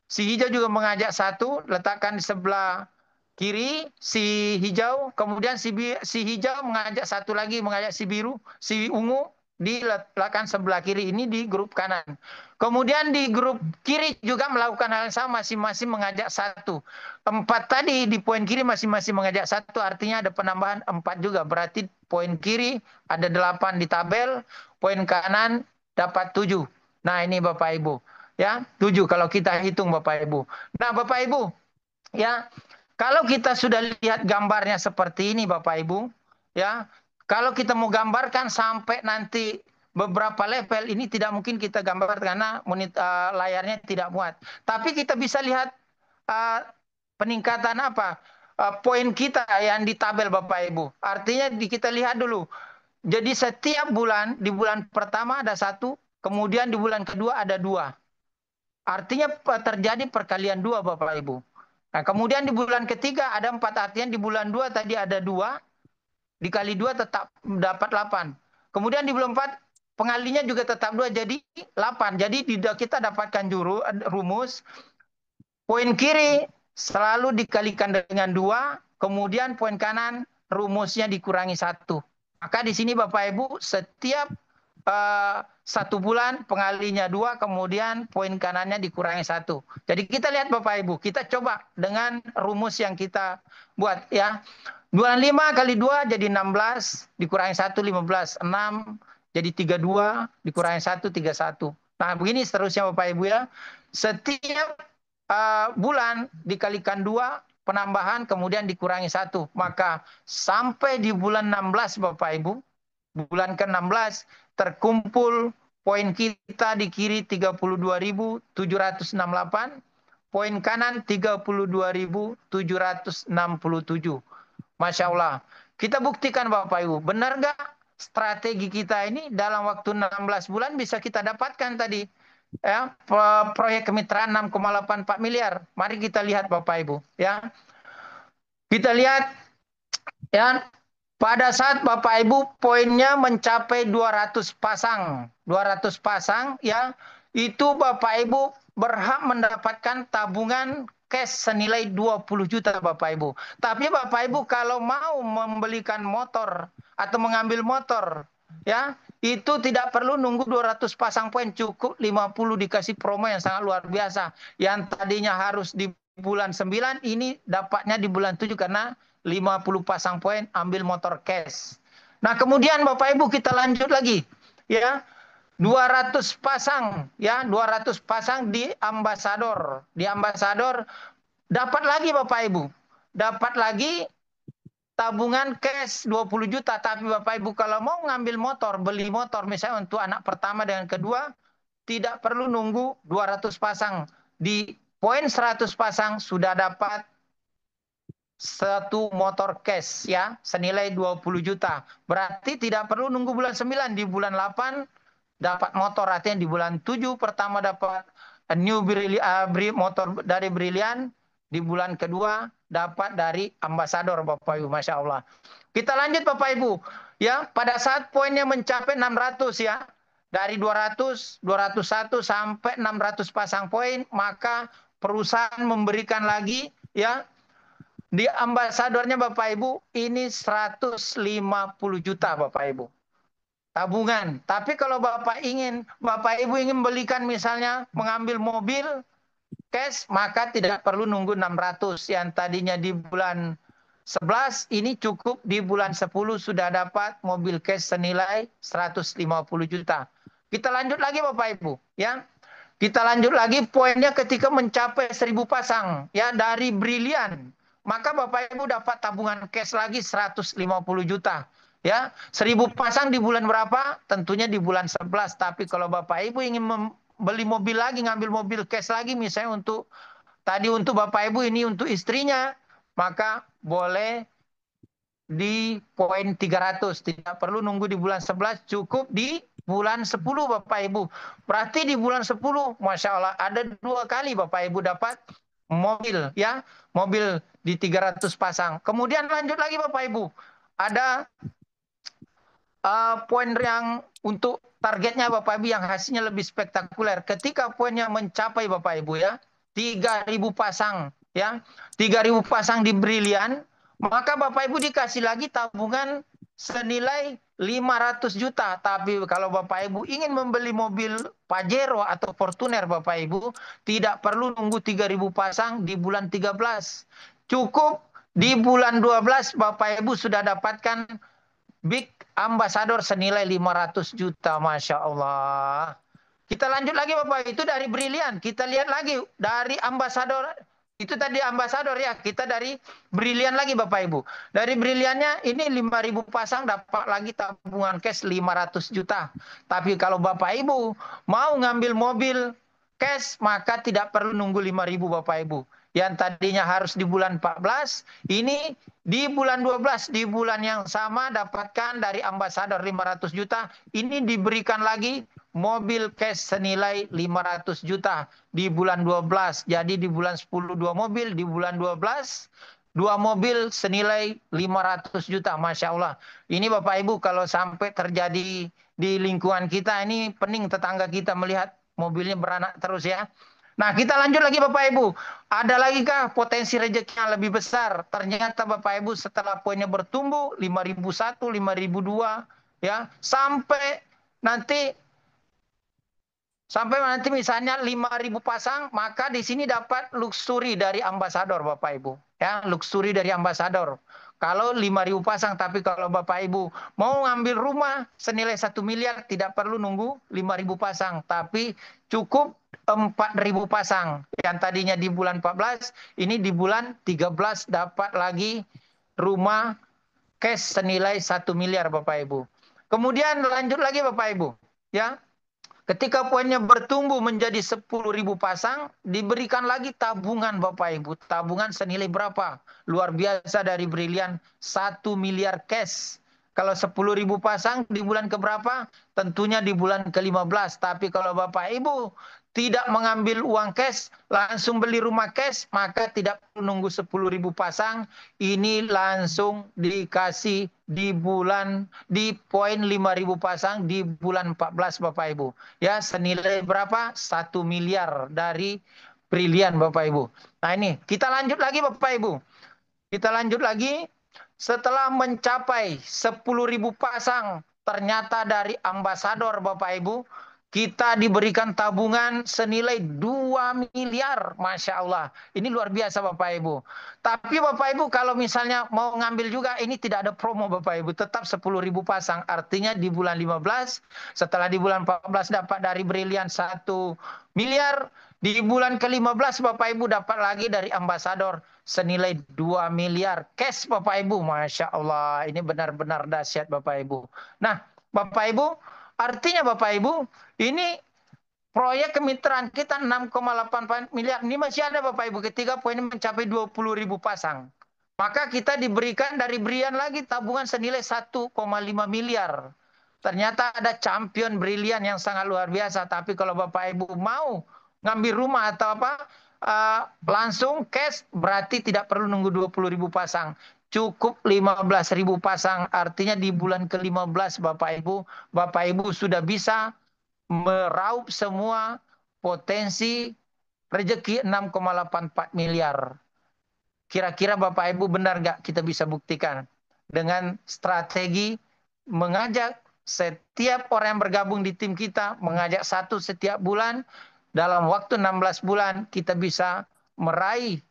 Si hijau juga mengajak 1. Letakkan di sebelah kiri si hijau. Kemudian si hijau mengajak 1 lagi. Mengajak si biru. Si ungu diletakkan sebelah kiri. Ini di grup kanan. Kemudian di grup kiri juga melakukan hal yang sama. Masing-masing mengajak 1. 4 tadi di poin kiri masing-masing mengajak 1. Artinya ada penambahan 4 juga. Berarti poin kiri ada 8 di tabel. Poin kanan dapat 7. Nah ini Bapak Ibu. Ya 7 kalau kita hitung Bapak Ibu. Nah Bapak Ibu. Ya kalau kita sudah lihat gambarnya seperti ini Bapak Ibu. Ya kalau kita mau gambarkan sampai nanti beberapa level ini tidak mungkin kita gambarkan karena layarnya tidak muat. Tapi kita bisa lihat peningkatan apa? Poin kita yang di tabel Bapak Ibu. Artinya kita lihat dulu. Jadi setiap bulan, di bulan pertama ada 1, kemudian di bulan kedua ada 2. Artinya terjadi perkalian 2 Bapak Ibu. Nah, kemudian di bulan ketiga ada 4, artinya di bulan 2 tadi ada 2, dikali 2 tetap dapat 8. Kemudian di bulan 4 pengalinya juga tetap 2, jadi 8. Jadi kita dapatkan rumus, poin kiri selalu dikalikan dengan 2, kemudian poin kanan rumusnya dikurangi 1. Maka di sini Bapak Ibu setiap 1 bulan pengalinya 2, kemudian poin kanannya dikurangi 1. Jadi kita lihat Bapak Ibu, kita coba dengan rumus yang kita buat ya. Bulan 5 kali 2 jadi 16, dikurangi 1, 15. 6 jadi 32, dikurangi 1, 31. Nah begini seterusnya Bapak Ibu ya. Setiap bulan dikalikan 2, penambahan kemudian dikurangi 1. Maka sampai di bulan 16 Bapak Ibu, bulan ke-16 terkumpul poin kita di kiri 32.768, poin kanan 32.767. Masya Allah. Kita buktikan Bapak Ibu, benar nggak strategi kita ini dalam waktu 16 bulan bisa kita dapatkan tadi. Ya, proyek kemitraan 6,84 miliar. Mari kita lihat Bapak Ibu. Ya, kita lihat ya, pada saat Bapak Ibu poinnya mencapai 200 pasang. 200 pasang ya, itu Bapak Ibu berhak mendapatkan tabungan cash senilai 20 juta Bapak Ibu. Tapi Bapak Ibu kalau mau membelikan motor atau mengambil motor ya, itu tidak perlu nunggu 200 pasang poin, cukup 50 dikasih promo yang sangat luar biasa. Yang tadinya harus di bulan 9 ini dapatnya di bulan 7 karena 50 pasang poin ambil motor cash. Nah, kemudian Bapak Ibu kita lanjut lagi ya. 200 pasang ya, 200 pasang di ambasador. Di ambasador dapat lagi Bapak Ibu. Dapat lagi tabungan cash 20 juta. Tapi Bapak Ibu kalau mau ngambil motor, beli motor misalnya untuk anak pertama dengan kedua, tidak perlu nunggu 200 pasang. Di poin 100 pasang sudah dapat satu motor cash ya, senilai 20 juta. Berarti tidak perlu nunggu bulan 9, di bulan 8 dapat motor, artinya di bulan 7 pertama dapat new motor dari Brilian, di bulan kedua dapat dari ambasador Bapak Ibu, Masya Allah. Kita lanjut Bapak Ibu, ya pada saat poinnya mencapai 600 ya, dari 200, 201 sampai 600 pasang poin, maka perusahaan memberikan lagi ya, di ambasadornya Bapak Ibu ini 150 juta Bapak Ibu. Tabungan. Tapi kalau Bapak Ibu ingin belikan misalnya mengambil mobil cash, maka tidak perlu nunggu 600. Yang tadinya di bulan 11 ini cukup di bulan 10 sudah dapat mobil cash senilai 150 juta. Kita lanjut lagi Bapak Ibu ya. Kita lanjut lagi poinnya ketika mencapai 1000 pasang ya dari Brilian. Maka Bapak Ibu dapat tabungan cash lagi 150 juta. Ya, 1000 pasang di bulan berapa? Tentunya di bulan 11. Tapi kalau Bapak Ibu ingin beli mobil lagi, ngambil mobil cash lagi misalnya untuk tadi untuk Bapak Ibu ini untuk istrinya, maka boleh di poin 300. Tidak perlu nunggu di bulan 11, cukup di bulan 10 Bapak Ibu. Berarti di bulan 10, Masya Allah, ada 2 kali Bapak Ibu dapat mobil ya, mobil di 300 pasang. Kemudian lanjut lagi Bapak Ibu, ada poin yang untuk targetnya Bapak Ibu yang hasilnya lebih spektakuler. Ketika poinnya mencapai Bapak Ibu ya, 3.000 pasang ya, 3.000 pasang di Brilian, maka Bapak Ibu dikasih lagi tabungan senilai 500 juta. Tapi kalau Bapak Ibu ingin membeli mobil Pajero atau Fortuner Bapak Ibu, tidak perlu nunggu 3.000 pasang di bulan 13. Cukup di bulan 12 Bapak Ibu sudah dapatkan Big Ambassador senilai 500 juta. Masya Allah. Kita lanjut lagi Bapak, itu dari Brilian. Kita lihat lagi dari Ambassador. Itu tadi Ambassador ya, kita dari Brilian lagi Bapak Ibu. Dari Briliannya ini 5.000 pasang dapat lagi tabungan cash 500 juta. Tapi kalau Bapak Ibu mau ngambil mobil cash, maka tidak perlu nunggu 5.000 Bapak Ibu. Yang tadinya harus di bulan 14, ini di bulan 12, di bulan yang sama dapatkan dari Ambassador 500 juta. Ini diberikan lagi mobil cash senilai 500 juta di bulan 12. Jadi di bulan 10 2 mobil, di bulan 12 2 mobil senilai 500 juta. Masya Allah. Ini Bapak Ibu kalau sampai terjadi di lingkungan kita, ini pening tetangga kita melihat mobilnya beranak terus ya. Nah, kita lanjut lagi Bapak Ibu. Ada lagi kah potensi rezeki yang lebih besar? Ternyata Bapak Ibu setelah poinnya bertumbuh 5.001, 5.002 ya, sampai nanti misalnya 5.000 pasang, maka di sini dapat luxury dari Ambassador Bapak Ibu. Ya, luxury dari Ambassador. Kalau 5.000 pasang, tapi kalau Bapak Ibu mau ngambil rumah senilai 1 miliar, tidak perlu nunggu 5.000 pasang, tapi cukup 4.000 pasang. Yang tadinya di bulan 14, ini di bulan 13 dapat lagi rumah cash senilai 1 miliar Bapak Ibu. Kemudian lanjut lagi Bapak Ibu. Ya, Ketika poinnya bertumbuh menjadi 10.000 pasang, diberikan lagi tabungan Bapak Ibu. Tabungan senilai berapa? Luar biasa dari Brilian, 1 miliar cash. Kalau 10.000 pasang di bulan keberapa? Tentunya di bulan ke-15. Tapi kalau Bapak Ibu tidak mengambil uang cash, langsung beli rumah cash, maka tidak perlu nunggu 10.000 pasang. Ini langsung dikasih di poin 5.000 pasang di bulan 14 Bapak Ibu. Ya, senilai berapa? 1 miliar dari Brilian Bapak Ibu. Nah ini, kita lanjut lagi Bapak Ibu. Kita lanjut lagi. Setelah mencapai 10.000 pasang, ternyata dari ambasador Bapak Ibu, kita diberikan tabungan senilai 2 miliar. Masya Allah. Ini luar biasa Bapak Ibu. Tapi Bapak Ibu kalau misalnya mau ngambil juga, ini tidak ada promo Bapak Ibu. Tetap 10.000 pasang. Artinya di bulan 15, setelah di bulan 14 dapat dari Brilian 1 miliar. Di bulan ke-15 Bapak Ibu dapat lagi dari ambasador senilai 2 miliar. Cash Bapak Ibu. Masya Allah. Ini benar-benar dahsyat Bapak Ibu. Nah Bapak Ibu, artinya Bapak Ibu, ini proyek kemitraan kita 6,8 miliar. Ini masih ada Bapak Ibu ketika poin mencapai 20.000 pasang. Maka kita diberikan dari Brilian lagi tabungan senilai 1,5 miliar. Ternyata ada champion Brilian yang sangat luar biasa. Tapi kalau Bapak Ibu mau ngambil rumah atau apa, langsung cash, berarti tidak perlu nunggu 20.000 pasang. Cukup 15.000 pasang. Artinya di bulan ke-15 Bapak Ibu sudah bisa meraup semua potensi rezeki 6,84 miliar. Kira-kira Bapak Ibu benar nggak kita bisa buktikan? Dengan strategi mengajak setiap orang yang bergabung di tim kita, mengajak satu setiap bulan, dalam waktu 16 bulan kita bisa meraih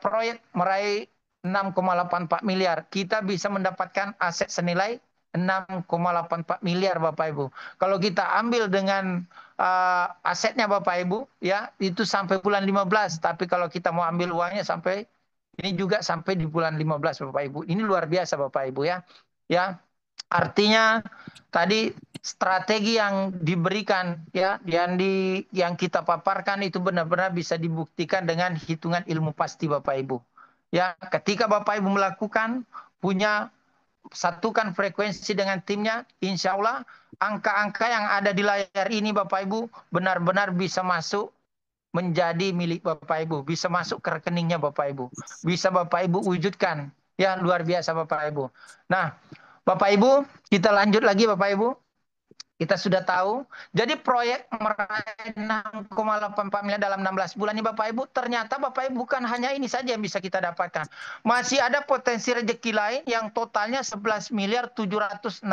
proyek, meraih 6,84 miliar. Kita bisa mendapatkan aset senilai 6,84 miliar Bapak Ibu. Kalau kita ambil dengan asetnya Bapak Ibu, ya itu sampai bulan 15. Tapi kalau kita mau ambil uangnya sampai ini juga sampai di bulan 15 Bapak Ibu. Ini luar biasa Bapak Ibu ya. Ya, artinya tadi strategi yang diberikan ya yang kita paparkan itu benar-benar bisa dibuktikan dengan hitungan ilmu pasti Bapak Ibu. Ya, ketika Bapak Ibu melakukan punya satukan frekuensi dengan timnya, insya Allah angka-angka yang ada di layar ini Bapak Ibu benar-benar bisa masuk menjadi milik Bapak Ibu, bisa masuk ke rekeningnya Bapak Ibu, bisa Bapak Ibu wujudkan. Ya luar biasa Bapak Ibu. Nah Bapak Ibu, kita lanjut lagi Bapak Ibu. Kita sudah tahu. Jadi proyek meraih 6,84 miliar dalam 16 bulan ini Bapak Ibu, ternyata Bapak Ibu bukan hanya ini saja yang bisa kita dapatkan. Masih ada potensi rezeki lain yang totalnya 11 miliar 764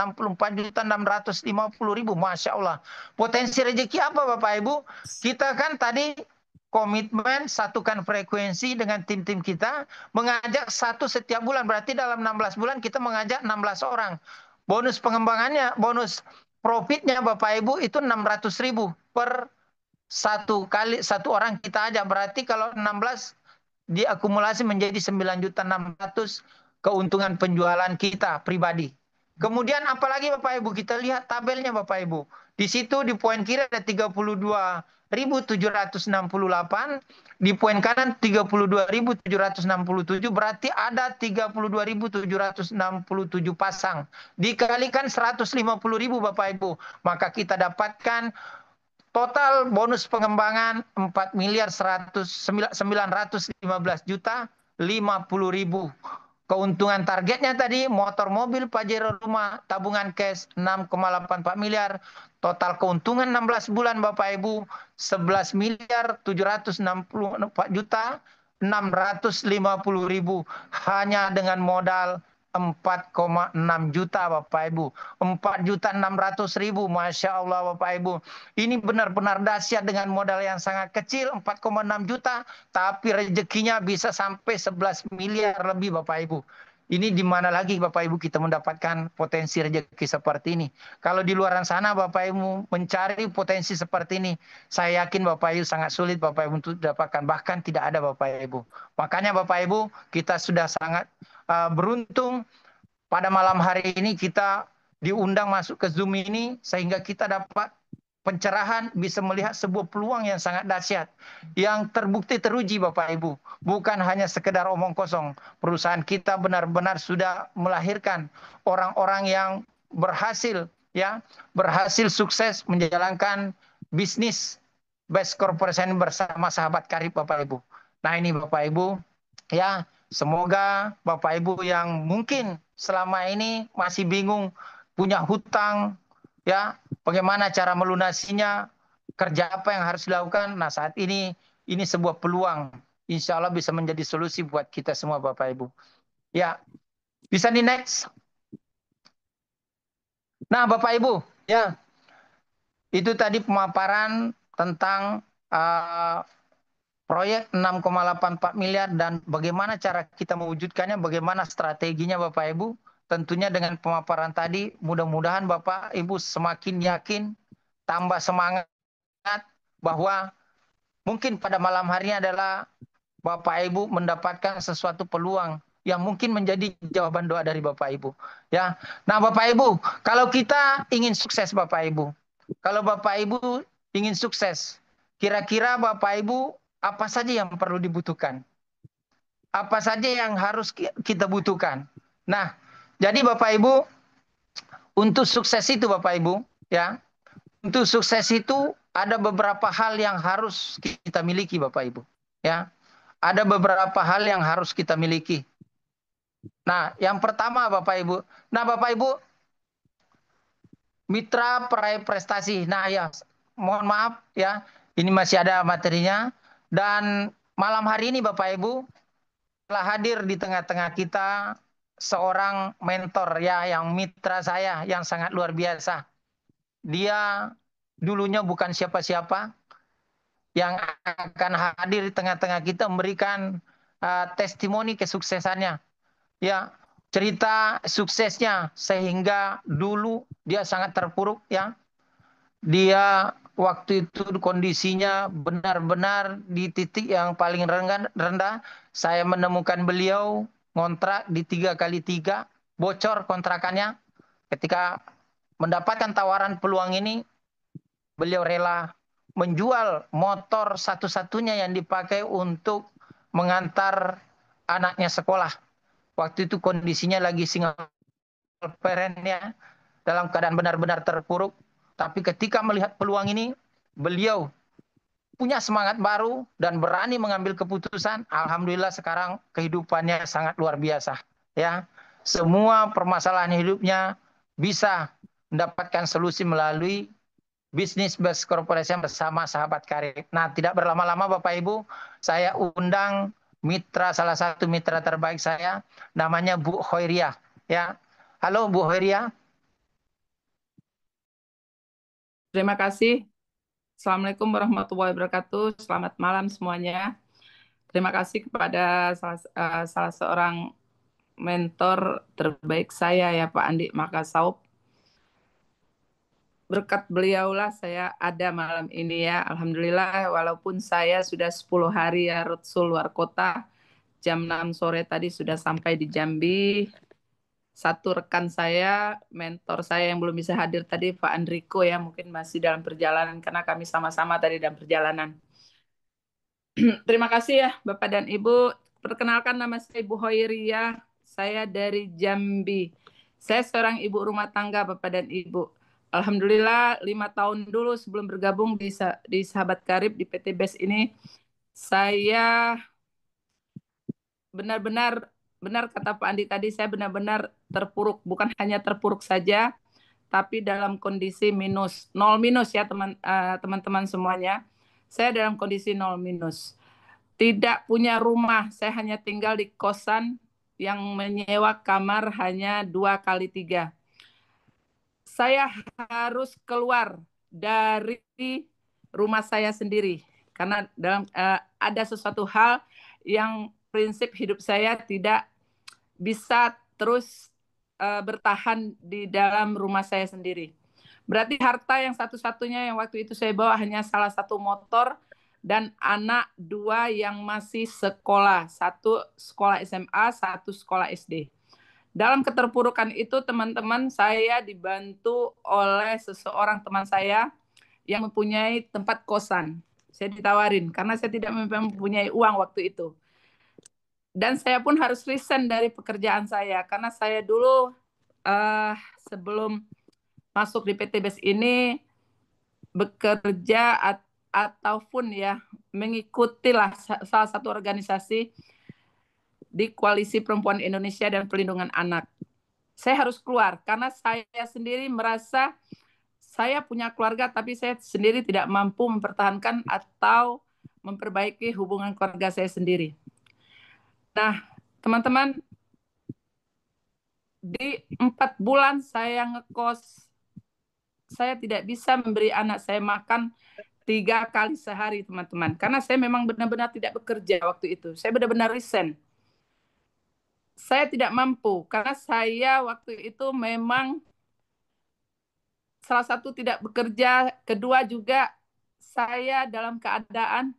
juta 650 ribu. Masya Allah. Potensi rezeki apa Bapak Ibu? Kita kan tadi komitmen satukan frekuensi dengan tim-tim kita, mengajak satu setiap bulan. Berarti dalam 16 bulan kita mengajak 16 orang. Bonus pengembangannya, bonus profitnya Bapak Ibu itu 600.000 per satu orang kita ajak. Berarti kalau 16 diakumulasi menjadi 9.600.000 keuntungan penjualan kita pribadi. Kemudian apalagi Bapak Ibu, kita lihat tabelnya Bapak Ibu. Di situ di poin kiri ada 32.768, di poin kanan 32.767, berarti ada 32.767 pasang. Dikalikan 150.000 Bapak Ibu, maka kita dapatkan total bonus pengembangan 4 miliar 915 juta 50.000. Keuntungan targetnya tadi motor mobil Pajero rumah tabungan cash 6,84 miliar. Total keuntungan 16 bulan Bapak Ibu 11 miliar 764 juta 650.000 hanya dengan modal 4,6 juta Bapak Ibu. 4.600.000. Masya Allah Bapak Ibu. Ini benar-benar dahsyat dengan modal yang sangat kecil 4,6 juta. Tapi rezekinya bisa sampai 11 miliar lebih Bapak Ibu. Ini di mana lagi Bapak Ibu kita mendapatkan potensi rezeki seperti ini. Kalau di luar sana Bapak Ibu mencari potensi seperti ini, saya yakin Bapak Ibu sangat sulit Bapak Ibu untuk dapatkan. Bahkan tidak ada Bapak Ibu. Makanya Bapak Ibu kita sudah sangat beruntung pada malam hari ini kita diundang masuk ke Zoom ini sehingga kita dapat pencerahan, bisa melihat sebuah peluang yang sangat dahsyat, yang terbukti teruji Bapak Ibu. Bukan hanya sekedar omong kosong. Perusahaan kita benar-benar sudah melahirkan orang-orang yang berhasil, ya, berhasil sukses menjalankan bisnis Best Corporation bersama sahabat karib Bapak Ibu. Nah ini Bapak Ibu, ya, semoga Bapak Ibu yang mungkin selama ini masih bingung, punya hutang, ya, bagaimana cara melunasinya, kerja apa yang harus dilakukan. Nah saat ini sebuah peluang, insya Allah bisa menjadi solusi buat kita semua Bapak Ibu. Ya, bisa di next. Nah Bapak Ibu, ya, itu tadi pemaparan tentang proyek 6,84 miliar dan bagaimana cara kita mewujudkannya, bagaimana strateginya Bapak Ibu. Tentunya dengan pemaparan tadi, mudah-mudahan Bapak Ibu semakin yakin, tambah semangat bahwa mungkin pada malam hari ini adalah Bapak Ibu mendapatkan sesuatu peluang yang mungkin menjadi jawaban doa dari Bapak Ibu. Ya, nah Bapak Ibu, kalau kita ingin sukses Bapak Ibu, kalau Bapak Ibu ingin sukses, kira-kira Bapak Ibu apa saja yang perlu dibutuhkan? Apa saja yang harus kita butuhkan? Nah, jadi Bapak Ibu, untuk sukses itu Bapak Ibu, ya, untuk sukses itu ada beberapa hal yang harus kita miliki Bapak Ibu, ya. Ada beberapa hal yang harus kita miliki. Nah, yang pertama Bapak Ibu. Nah, Bapak Ibu, mitra peraih prestasi. Nah, ya, mohon maaf ya, ini masih ada materinya. Dan malam hari ini Bapak Ibu telah hadir di tengah-tengah kita seorang mentor ya, yang mitra saya yang sangat luar biasa. Dia dulunya bukan siapa-siapa, yang akan hadir di tengah-tengah kita memberikan testimoni kesuksesannya. Ya, cerita suksesnya sehingga dulu dia sangat terpuruk ya. Dia waktu itu kondisinya benar-benar di titik yang paling rendah. Saya menemukan beliau ngontrak di 3x3, bocor kontrakannya. Ketika mendapatkan tawaran peluang ini, beliau rela menjual motor satu-satunya yang dipakai untuk mengantar anaknya sekolah. Waktu itu kondisinya lagi single parent ya, dalam keadaan benar-benar terpuruk. Tapi ketika melihat peluang ini, beliau punya semangat baru dan berani mengambil keputusan. Alhamdulillah sekarang kehidupannya sangat luar biasa. Ya, semua permasalahan hidupnya bisa mendapatkan solusi melalui bisnis Best Corporation bersama sahabat karib. Nah, tidak berlama-lama Bapak Ibu, saya undang mitra, salah satu mitra terbaik saya, namanya Bu Hoiria. Ya, halo Bu Hoiria. Terima kasih. Assalamualaikum warahmatullahi wabarakatuh. Selamat malam semuanya. Terima kasih kepada salah seorang mentor terbaik saya ya Pak Andi Makasaub. Berkat beliaulah saya ada malam ini ya. Alhamdulillah walaupun saya sudah 10 hari ya roadshow luar kota. Jam 6 sore tadi sudah sampai di Jambi. Satu rekan saya, mentor saya yang belum bisa hadir tadi, Pak Andriko ya, mungkin masih dalam perjalanan karena kami sama-sama tadi dalam perjalanan. Terima kasih ya Bapak dan Ibu. Perkenalkan nama saya Ibu Hoiria, saya dari Jambi. Saya seorang ibu rumah tangga Bapak dan Ibu. Alhamdulillah 5 tahun dulu sebelum bergabung di Sahabat Karib di PT BES ini, saya benar kata Pak Andi tadi, saya benar-benar terpuruk. Bukan hanya terpuruk saja, tapi dalam kondisi minus. 0 minus ya teman-teman semuanya. Saya dalam kondisi 0 minus. Tidak punya rumah, saya hanya tinggal di kosan yang menyewa kamar hanya 2x3. Saya harus keluar dari rumah saya sendiri. Karena ada sesuatu hal yang prinsip hidup saya tidak bisa terus bertahan di dalam rumah saya sendiri. Berarti harta yang satu-satunya yang waktu itu saya bawa hanya salah satu motor dan anak 2 yang masih sekolah. 1 sekolah SMA, 1 sekolah SD. Dalam keterpurukan itu teman-teman, saya dibantu oleh seseorang teman saya yang mempunyai tempat kosan. Saya ditawarin karena saya tidak mempunyai uang waktu itu. Dan saya pun harus resign dari pekerjaan saya karena saya dulu sebelum masuk di PT BES ini bekerja ataupun ya mengikutilah salah satu organisasi di Koalisi Perempuan Indonesia dan Perlindungan Anak. Saya harus keluar karena saya sendiri merasa saya punya keluarga tapi saya sendiri tidak mampu mempertahankan atau memperbaiki hubungan keluarga saya sendiri. Nah, teman-teman, di 4 bulan saya ngekos, saya tidak bisa memberi anak saya makan 3 kali sehari, teman-teman. Karena saya memang benar-benar tidak bekerja waktu itu. Saya benar-benar resign. Saya tidak mampu, karena saya waktu itu memang salah satu tidak bekerja, kedua juga saya dalam keadaan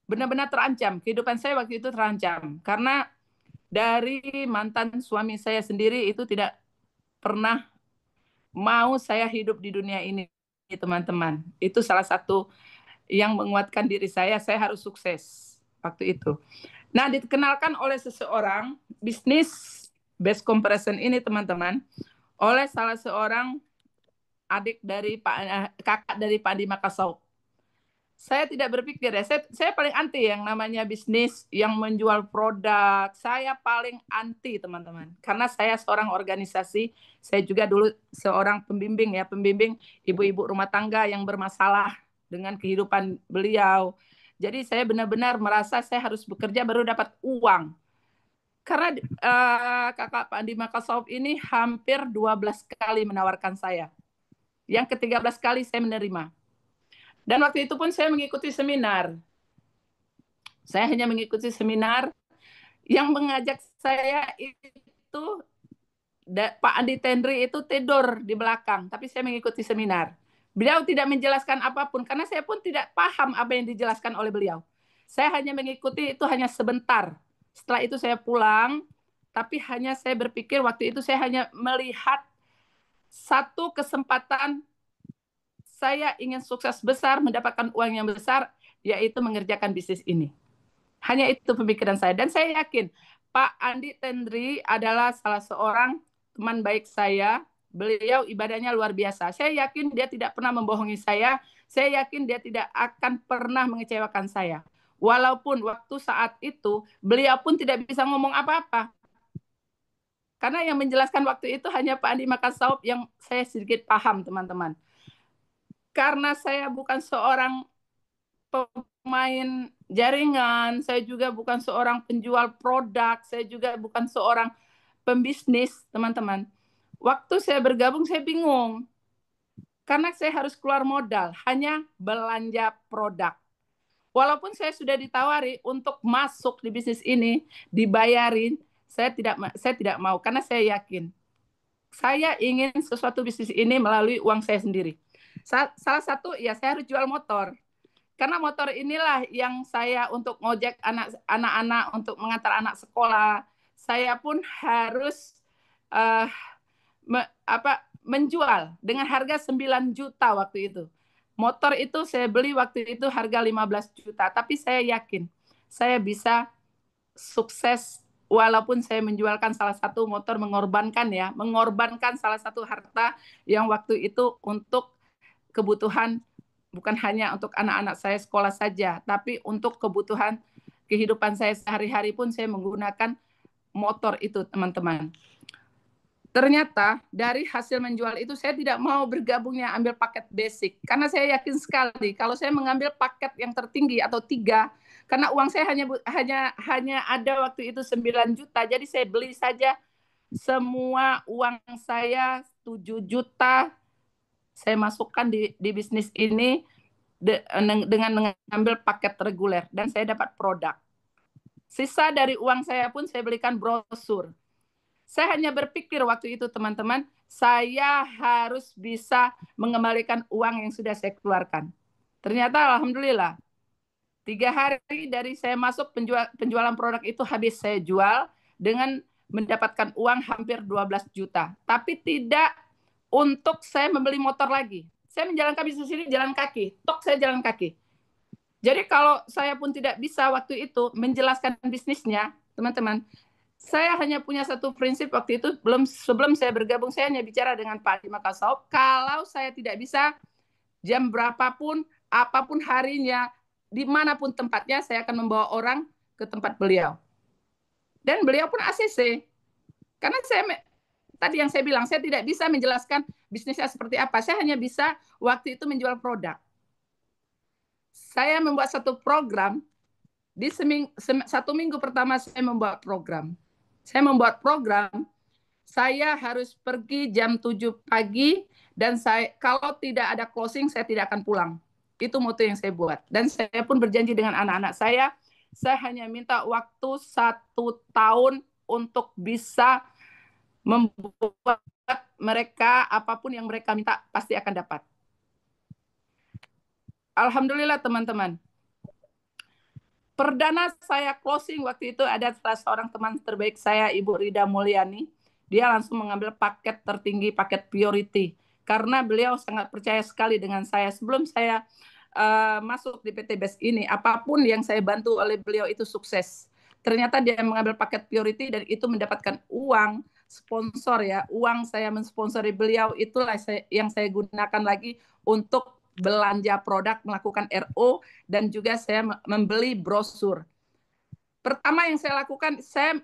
benar-benar terancam. Kehidupan saya waktu itu terancam. Karena dari mantan suami saya sendiri itu tidak pernah mau saya hidup di dunia ini, teman-teman. Itu salah satu yang menguatkan diri saya harus sukses waktu itu. Nah, dikenalkan oleh seseorang bisnis base comparison ini, teman-teman, oleh salah seorang adik dari kakak dari Pak Andi Makassau. Saya tidak berpikir ya, saya paling anti yang namanya bisnis yang menjual produk. Saya paling anti, teman-teman. Karena saya seorang organisasi, saya juga dulu seorang pembimbing ya, pembimbing ibu-ibu rumah tangga yang bermasalah dengan kehidupan beliau. Jadi saya benar-benar merasa saya harus bekerja baru dapat uang. Karena kakak Pak Andi Makassau ini hampir 12 kali menawarkan saya. Yang ke-13 kali saya menerima. Dan waktu itu pun saya mengikuti seminar. Saya hanya mengikuti seminar yang mengajak saya itu Pak Andi Tendri itu tidur di belakang, tapi saya mengikuti seminar. Beliau tidak menjelaskan apapun karena saya pun tidak paham apa yang dijelaskan oleh beliau. Saya hanya mengikuti itu hanya sebentar. Setelah itu saya pulang, tapi hanya saya berpikir waktu itu saya hanya melihat satu kesempatan saya ingin sukses besar, mendapatkan uang yang besar, yaitu mengerjakan bisnis ini. Hanya itu pemikiran saya. Dan saya yakin Pak Andi Tendri adalah salah seorang teman baik saya. Beliau ibadahnya luar biasa. Saya yakin dia tidak pernah membohongi saya. Saya yakin dia tidak akan pernah mengecewakan saya. Walaupun waktu saat itu, beliau pun tidak bisa ngomong apa-apa. Karena yang menjelaskan waktu itu hanya Pak Andi Makassau yang saya sedikit paham, teman-teman. Karena saya bukan seorang pemain jaringan, saya juga bukan seorang penjual produk, saya juga bukan seorang pembisnis, teman-teman. Waktu saya bergabung, saya bingung. Karena saya harus keluar modal, hanya belanja produk. Walaupun saya sudah ditawari untuk masuk di bisnis ini, dibayarin, saya tidak mau, karena saya yakin. Saya ingin sesuatu bisnis ini melalui uang saya sendiri. Salah satu ya saya harus jual motor. Karena motor inilah yang saya untuk ngojek anak-anak, untuk mengantar anak sekolah. Saya pun harus menjual dengan harga 9 juta waktu itu. Motor itu saya beli waktu itu harga 15 juta. Tapi saya yakin saya bisa sukses walaupun saya menjualkan salah satu motor, mengorbankan salah satu harta yang waktu itu untuk kebutuhan bukan hanya untuk anak-anak saya sekolah saja, tapi untuk kebutuhan kehidupan saya sehari-hari pun saya menggunakan motor itu, teman-teman. Ternyata dari hasil menjual itu saya tidak mau bergabungnya ambil paket basic, karena saya yakin sekali kalau saya mengambil paket yang tertinggi atau 3, karena uang saya hanya ada waktu itu 9 juta, jadi saya beli saja semua uang saya 7 juta, saya masukkan di bisnis ini dengan mengambil paket reguler dan saya dapat produk. Sisa dari uang saya pun saya belikan brosur. Saya hanya berpikir waktu itu, teman-teman, saya harus bisa mengembalikan uang yang sudah saya keluarkan. Ternyata alhamdulillah 3 hari dari saya masuk penjualan produk itu habis saya jual dengan mendapatkan uang hampir 12 juta. Tapi tidak untuk saya membeli motor lagi. Saya menjalankan bisnis ini jalan kaki, saya jalan kaki. Jadi kalau saya pun tidak bisa waktu itu menjelaskan bisnisnya, teman-teman, saya hanya punya satu prinsip waktu itu, sebelum saya bergabung, saya hanya bicara dengan Pak Adi Makassar, kalau saya tidak bisa, jam berapapun, apapun harinya, dimanapun tempatnya, saya akan membawa orang ke tempat beliau. Dan beliau pun ACC. Karena tadi yang saya bilang, saya tidak bisa menjelaskan bisnisnya seperti apa. Saya hanya bisa waktu itu menjual produk. Saya membuat satu program, di satu minggu pertama saya membuat program. Saya membuat program, saya harus pergi jam 7 pagi, dan kalau tidak ada closing, saya tidak akan pulang. Itu moto yang saya buat. Dan saya pun berjanji dengan anak-anak saya hanya minta waktu 1 tahun untuk bisa membuat mereka, apapun yang mereka minta, pasti akan dapat. Alhamdulillah teman-teman. Perdana saya closing waktu itu ada salah seorang teman terbaik saya, Ibu Rida Mulyani. Dia langsung mengambil paket tertinggi, paket priority. Karena beliau sangat percaya sekali dengan saya. Sebelum saya masuk di PT BES ini, apapun yang saya bantu oleh beliau itu sukses. Ternyata dia mengambil paket priority dan itu mendapatkan uang sponsor ya. Uang saya mensponsori beliau, itulah yang saya gunakan lagi untuk belanja produk, melakukan RO, dan juga saya membeli brosur. Pertama yang saya lakukan, saya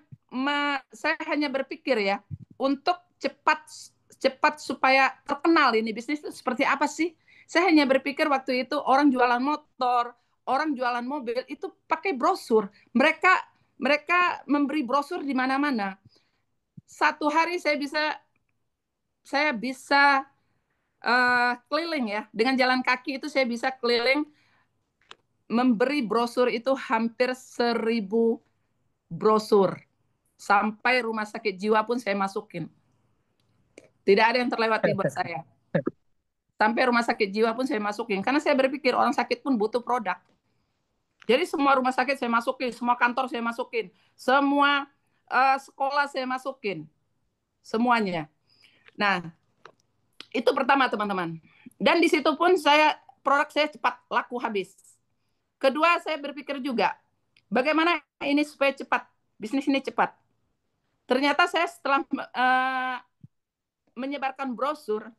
hanya berpikir ya, untuk cepat supaya terkenal ini bisnis itu seperti apa sih. Saya hanya berpikir waktu itu orang jualan motor, orang jualan mobil itu pakai brosur. Mereka memberi brosur di mana-mana. Satu hari saya bisa keliling ya, dengan jalan kaki itu saya bisa keliling memberi brosur itu hampir 1.000 brosur. Sampai rumah sakit jiwa pun saya masukin. Tidak ada yang terlewati buat saya. Sampai rumah sakit jiwa pun saya masukin. Karena saya berpikir orang sakit pun butuh produk. Jadi semua rumah sakit saya masukin, semua kantor saya masukin, semua sekolah saya masukin. Semuanya. Nah, itu pertama teman-teman. Dan di situ pun produk saya cepat laku habis. Kedua, saya berpikir juga, bagaimana ini supaya cepat, bisnis ini cepat. Ternyata saya setelah menyebarkan brosur,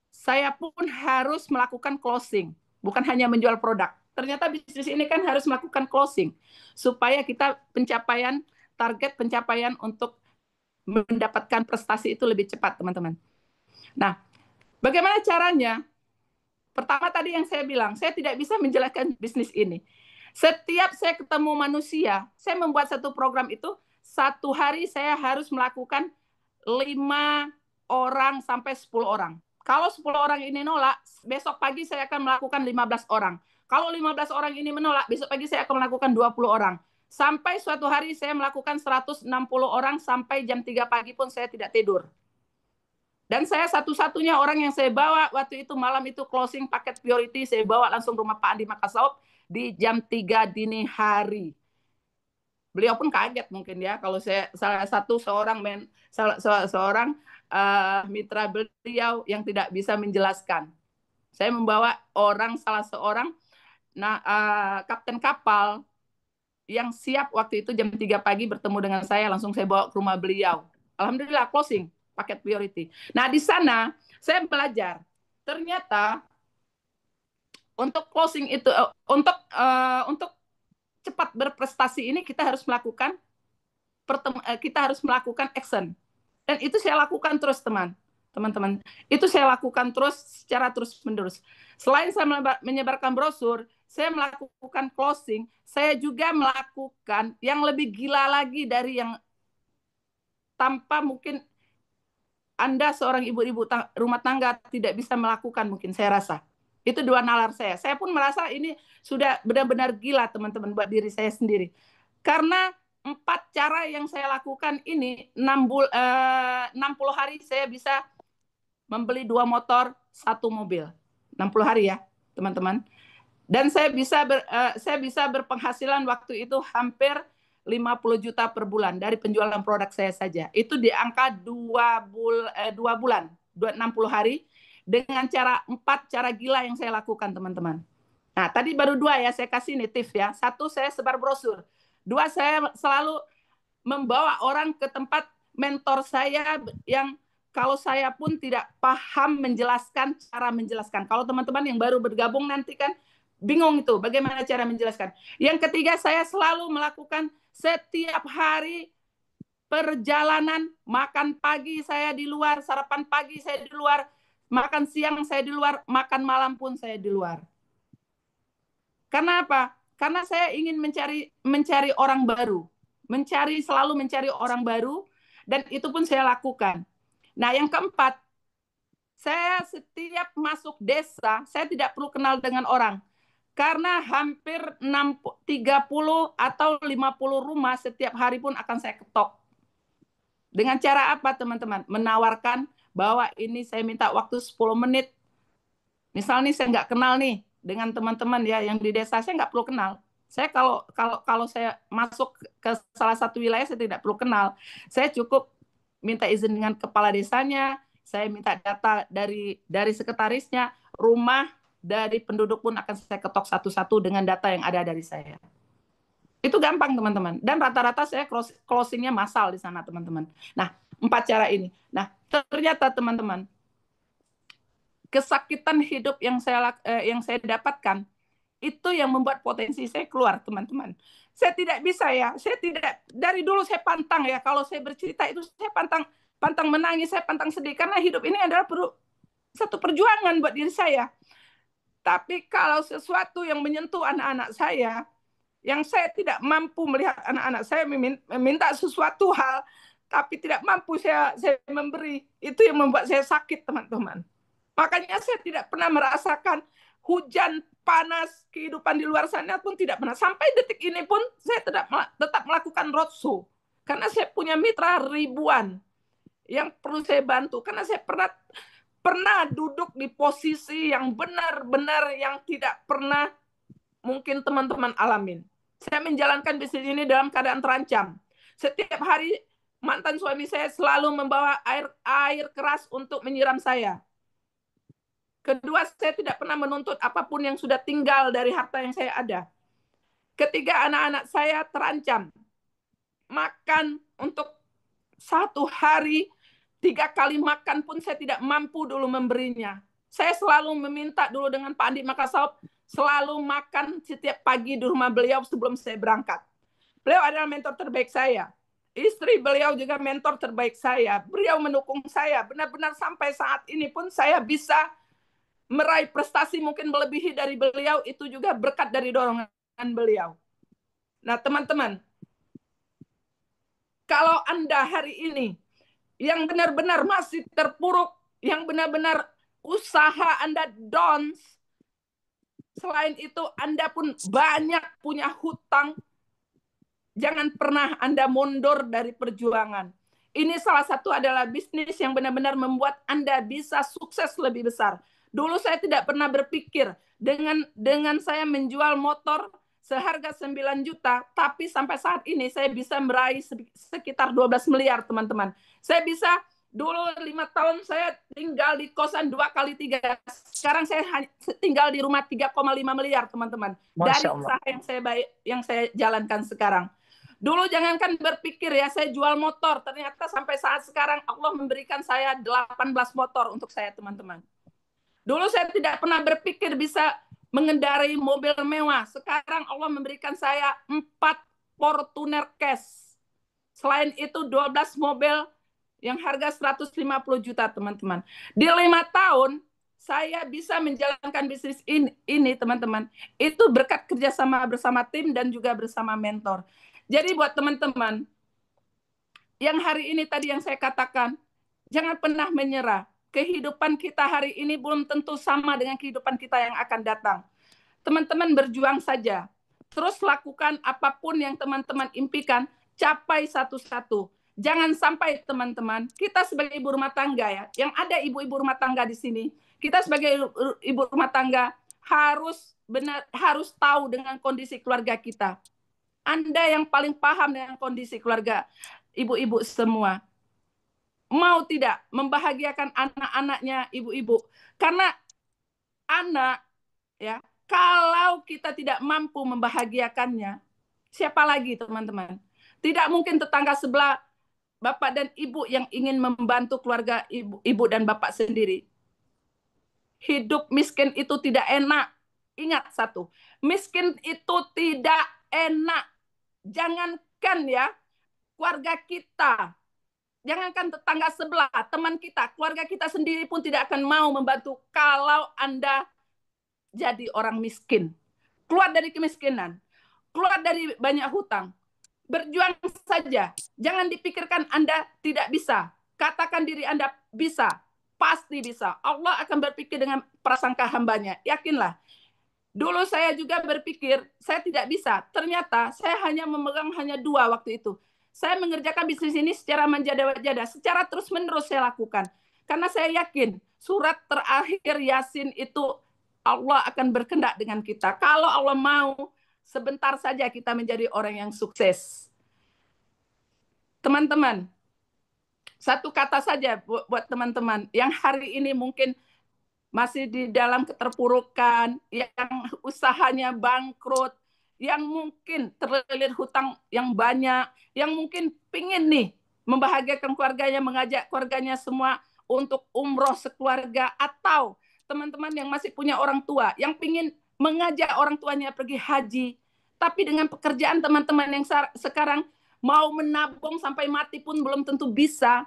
saya pun harus melakukan closing, bukan hanya menjual produk. Ternyata bisnis ini kan harus melakukan closing, supaya kita target pencapaian untuk mendapatkan prestasi itu lebih cepat, teman-teman. Nah, bagaimana caranya? Pertama tadi yang saya bilang, saya tidak bisa menjelaskan bisnis ini. Setiap saya ketemu manusia, saya membuat satu program itu, satu hari saya harus melakukan 5 orang sampai 10 orang. Kalau 10 orang ini nolak, besok pagi saya akan melakukan 15 orang. Kalau 15 orang ini menolak, besok pagi saya akan melakukan 20 orang. Sampai suatu hari saya melakukan 160 orang, sampai jam 3 pagi pun saya tidak tidur. Dan saya satu-satunya orang yang saya bawa waktu itu malam itu closing paket priority, saya bawa langsung rumah Pak Adi Makassar di jam 3 dini hari. Beliau pun kaget mungkin ya, kalau saya seorang mitra beliau yang tidak bisa menjelaskan. Saya membawa salah seorang kapten kapal yang siap waktu itu jam 3 pagi bertemu dengan saya, langsung saya bawa ke rumah beliau. Alhamdulillah closing paket priority. Nah, di sana saya belajar. Ternyata untuk closing itu untuk cepat berprestasi ini kita harus melakukan action. Dan itu saya lakukan terus, teman-teman. Itu saya lakukan terus secara terus-menerus. Selain saya menyebarkan brosur, saya melakukan closing, saya juga melakukan yang lebih gila lagi dari yang tanpa mungkin Anda seorang ibu-ibu rumah tangga tidak bisa melakukan, mungkin saya rasa. Itu 2 nalar saya. Saya pun merasa ini sudah benar-benar gila, teman-teman, buat diri saya sendiri. Karena 4 cara yang saya lakukan ini, 60 hari saya bisa membeli 2 motor, 1 mobil. 60 hari ya, teman-teman. Dan saya bisa berpenghasilan waktu itu hampir 50 juta per bulan dari penjualan produk saya saja. Itu di angka 60 hari. dengan 4 cara gila yang saya lakukan, teman-teman. Nah, tadi baru 2 ya, saya kasih nih tips ya. 1, saya sebar brosur. 2, saya selalu membawa orang ke tempat mentor saya yang kalau saya pun tidak paham menjelaskan cara menjelaskan. Kalau teman-teman yang baru bergabung nanti kan bingung itu bagaimana cara menjelaskan. Yang ketiga, saya selalu melakukan setiap hari perjalanan, makan pagi saya di luar, sarapan pagi saya di luar, makan siang saya di luar, makan malam pun saya di luar. Karena apa? Karena saya ingin mencari orang baru, selalu mencari orang baru, dan itu pun saya lakukan. Nah, yang keempat, saya setiap masuk desa, saya tidak perlu kenal dengan orang. Karena hampir 30 atau 50 rumah setiap hari pun akan saya ketok. Dengan cara apa, teman-teman? Menawarkan bahwa ini saya minta waktu 10 menit. Misalnya saya nggak kenal nih dengan teman-teman ya yang di desa, saya nggak perlu kenal. Saya kalau saya masuk ke salah satu wilayah, saya tidak perlu kenal. Saya cukup minta izin dengan kepala desanya, saya minta data dari sekretarisnya, rumah dari penduduk pun akan saya ketok satu-satu dengan data yang ada dari saya. Itu gampang, teman-teman. Dan rata-rata saya closingnya massal di sana, teman-teman. Nah, 4 cara ini. Nah, ternyata teman-teman, kesakitan hidup yang saya dapatkan itu yang membuat potensi saya keluar, teman-teman. Saya tidak bisa ya, dari dulu saya pantang ya, kalau saya bercerita itu saya pantang menangis, saya pantang sedih, karena hidup ini adalah satu perjuangan buat diri saya. Tapi kalau sesuatu yang menyentuh anak-anak saya, yang saya tidak mampu melihat anak-anak saya meminta sesuatu hal, tapi tidak mampu saya memberi, itu yang membuat saya sakit, teman-teman. Makanya saya tidak pernah merasakan hujan, panas, kehidupan di luar sana pun tidak pernah. Sampai detik ini pun saya tetap melakukan roadshow. Karena saya punya mitra ribuan yang perlu saya bantu. Karena saya pernah duduk di posisi yang benar-benar yang tidak pernah mungkin teman-teman alamin. Saya menjalankan bisnis ini dalam keadaan terancam. Setiap hari mantan suami saya selalu membawa air keras untuk menyiram saya. Kedua, saya tidak pernah menuntut apapun yang sudah tinggal dari harta yang saya ada. Ketiga, anak-anak saya terancam. Makan untuk 1 hari, 3 kali makan pun saya tidak mampu dulu memberinya. Saya selalu meminta dulu dengan Pak Andi Makassar, selalu makan setiap pagi di rumah beliau sebelum saya berangkat. Beliau adalah mentor terbaik saya. Istri beliau juga mentor terbaik saya. Beliau mendukung saya. Benar-benar sampai saat ini pun saya bisa meraih prestasi mungkin melebihi dari beliau, itu juga berkat dari dorongan beliau. Nah, teman-teman, kalau Anda hari ini yang benar-benar masih terpuruk, yang benar-benar usaha Anda down, selain itu Anda pun banyak punya hutang, jangan pernah Anda mundur dari perjuangan. Ini salah satu adalah bisnis yang benar-benar membuat Anda bisa sukses lebih besar. Dulu saya tidak pernah berpikir dengan saya menjual motor seharga 9 juta, tapi sampai saat ini saya bisa meraih sekitar 12 miliar, teman-teman. Saya bisa, dulu 5 tahun saya tinggal di kosan 2 kali 3. Sekarang saya tinggal di rumah 3,5 miliar, teman-teman. Dari usaha yang saya jalankan sekarang. Dulu jangankan berpikir ya, saya jual motor. Ternyata sampai saat sekarang Allah memberikan saya 18 motor untuk saya, teman-teman. Dulu saya tidak pernah berpikir bisa mengendarai mobil mewah. Sekarang Allah memberikan saya 4 Fortuner cash. Selain itu 12 mobil yang harga 150 juta, teman-teman. Di 5 tahun saya bisa menjalankan bisnis ini, teman-teman. Itu berkat kerjasama bersama tim dan juga bersama mentor. Jadi buat teman-teman yang hari ini tadi yang saya katakan, jangan pernah menyerah. Kehidupan kita hari ini belum tentu sama dengan kehidupan kita yang akan datang. Teman-teman berjuang saja. Terus lakukan apapun yang teman-teman impikan, capai satu-satu. Jangan sampai, teman-teman, kita sebagai ibu rumah tangga ya, yang ada ibu-ibu rumah tangga di sini, kita sebagai ibu rumah tangga harus tahu dengan kondisi keluarga kita. Anda yang paling paham dengan kondisi keluarga ibu-ibu semua. mau tidak membahagiakan anak-anaknya ibu-ibu. Karena anak, ya, kalau kita tidak mampu membahagiakannya, siapa lagi teman-teman? Tidak mungkin tetangga sebelah bapak dan ibu yang ingin membantu keluarga ibu dan bapak sendiri. Hidup miskin itu tidak enak. Ingat satu, miskin itu tidak enak. Jangankan ya keluarga kita, jangankan tetangga sebelah, teman kita, keluarga kita sendiri pun tidak akan mau membantu kalau Anda jadi orang miskin. Keluar dari kemiskinan, keluar dari banyak hutang. Berjuang saja. Jangan dipikirkan Anda tidak bisa. Katakan diri Anda bisa. Pasti bisa. Allah akan berpikir dengan prasangka hambanya. Yakinlah. Dulu saya juga berpikir saya tidak bisa. Ternyata saya hanya memegang hanya 2 waktu itu. Saya mengerjakan bisnis ini secara menjada-jada, secara terus-menerus saya lakukan. Karena saya yakin surat terakhir Yasin itu Allah akan berkehendak dengan kita. Kalau Allah mau, sebentar saja kita menjadi orang yang sukses. Teman-teman, satu kata saja buat teman-teman yang hari ini mungkin masih di dalam keterpurukan, yang usahanya bangkrut, yang mungkin terlilit hutang yang banyak, yang mungkin pingin nih membahagiakan keluarganya, mengajak keluarganya semua untuk umroh sekeluarga, atau teman-teman yang masih punya orang tua, yang pingin mengajak orang tuanya pergi haji, tapi dengan pekerjaan teman-teman yang sekarang mau menabung sampai mati pun belum tentu bisa.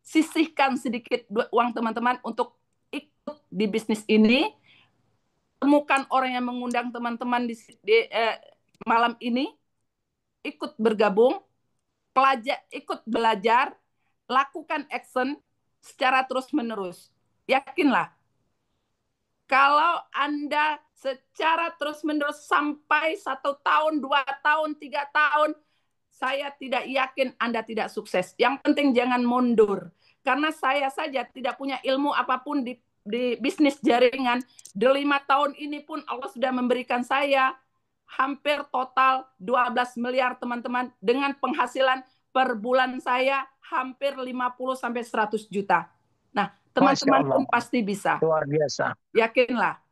Sisihkan sedikit uang teman-teman untuk ikut di bisnis ini, temukan orang yang mengundang teman-teman di malam ini, ikut bergabung, ikut belajar, lakukan action secara terus-menerus. Yakinlah, kalau Anda secara terus-menerus sampai 1 tahun, 2 tahun, 3 tahun, saya tidak yakin Anda tidak sukses. Yang penting jangan mundur. Karena saya saja tidak punya ilmu apapun di bisnis jaringan. Di 5 tahun ini pun Allah sudah memberikan saya hampir total 12 miliar teman-teman. Dengan penghasilan per bulan saya hampir 50-100 juta. Nah, teman-teman pun pasti bisa. Luar biasa. Yakinlah.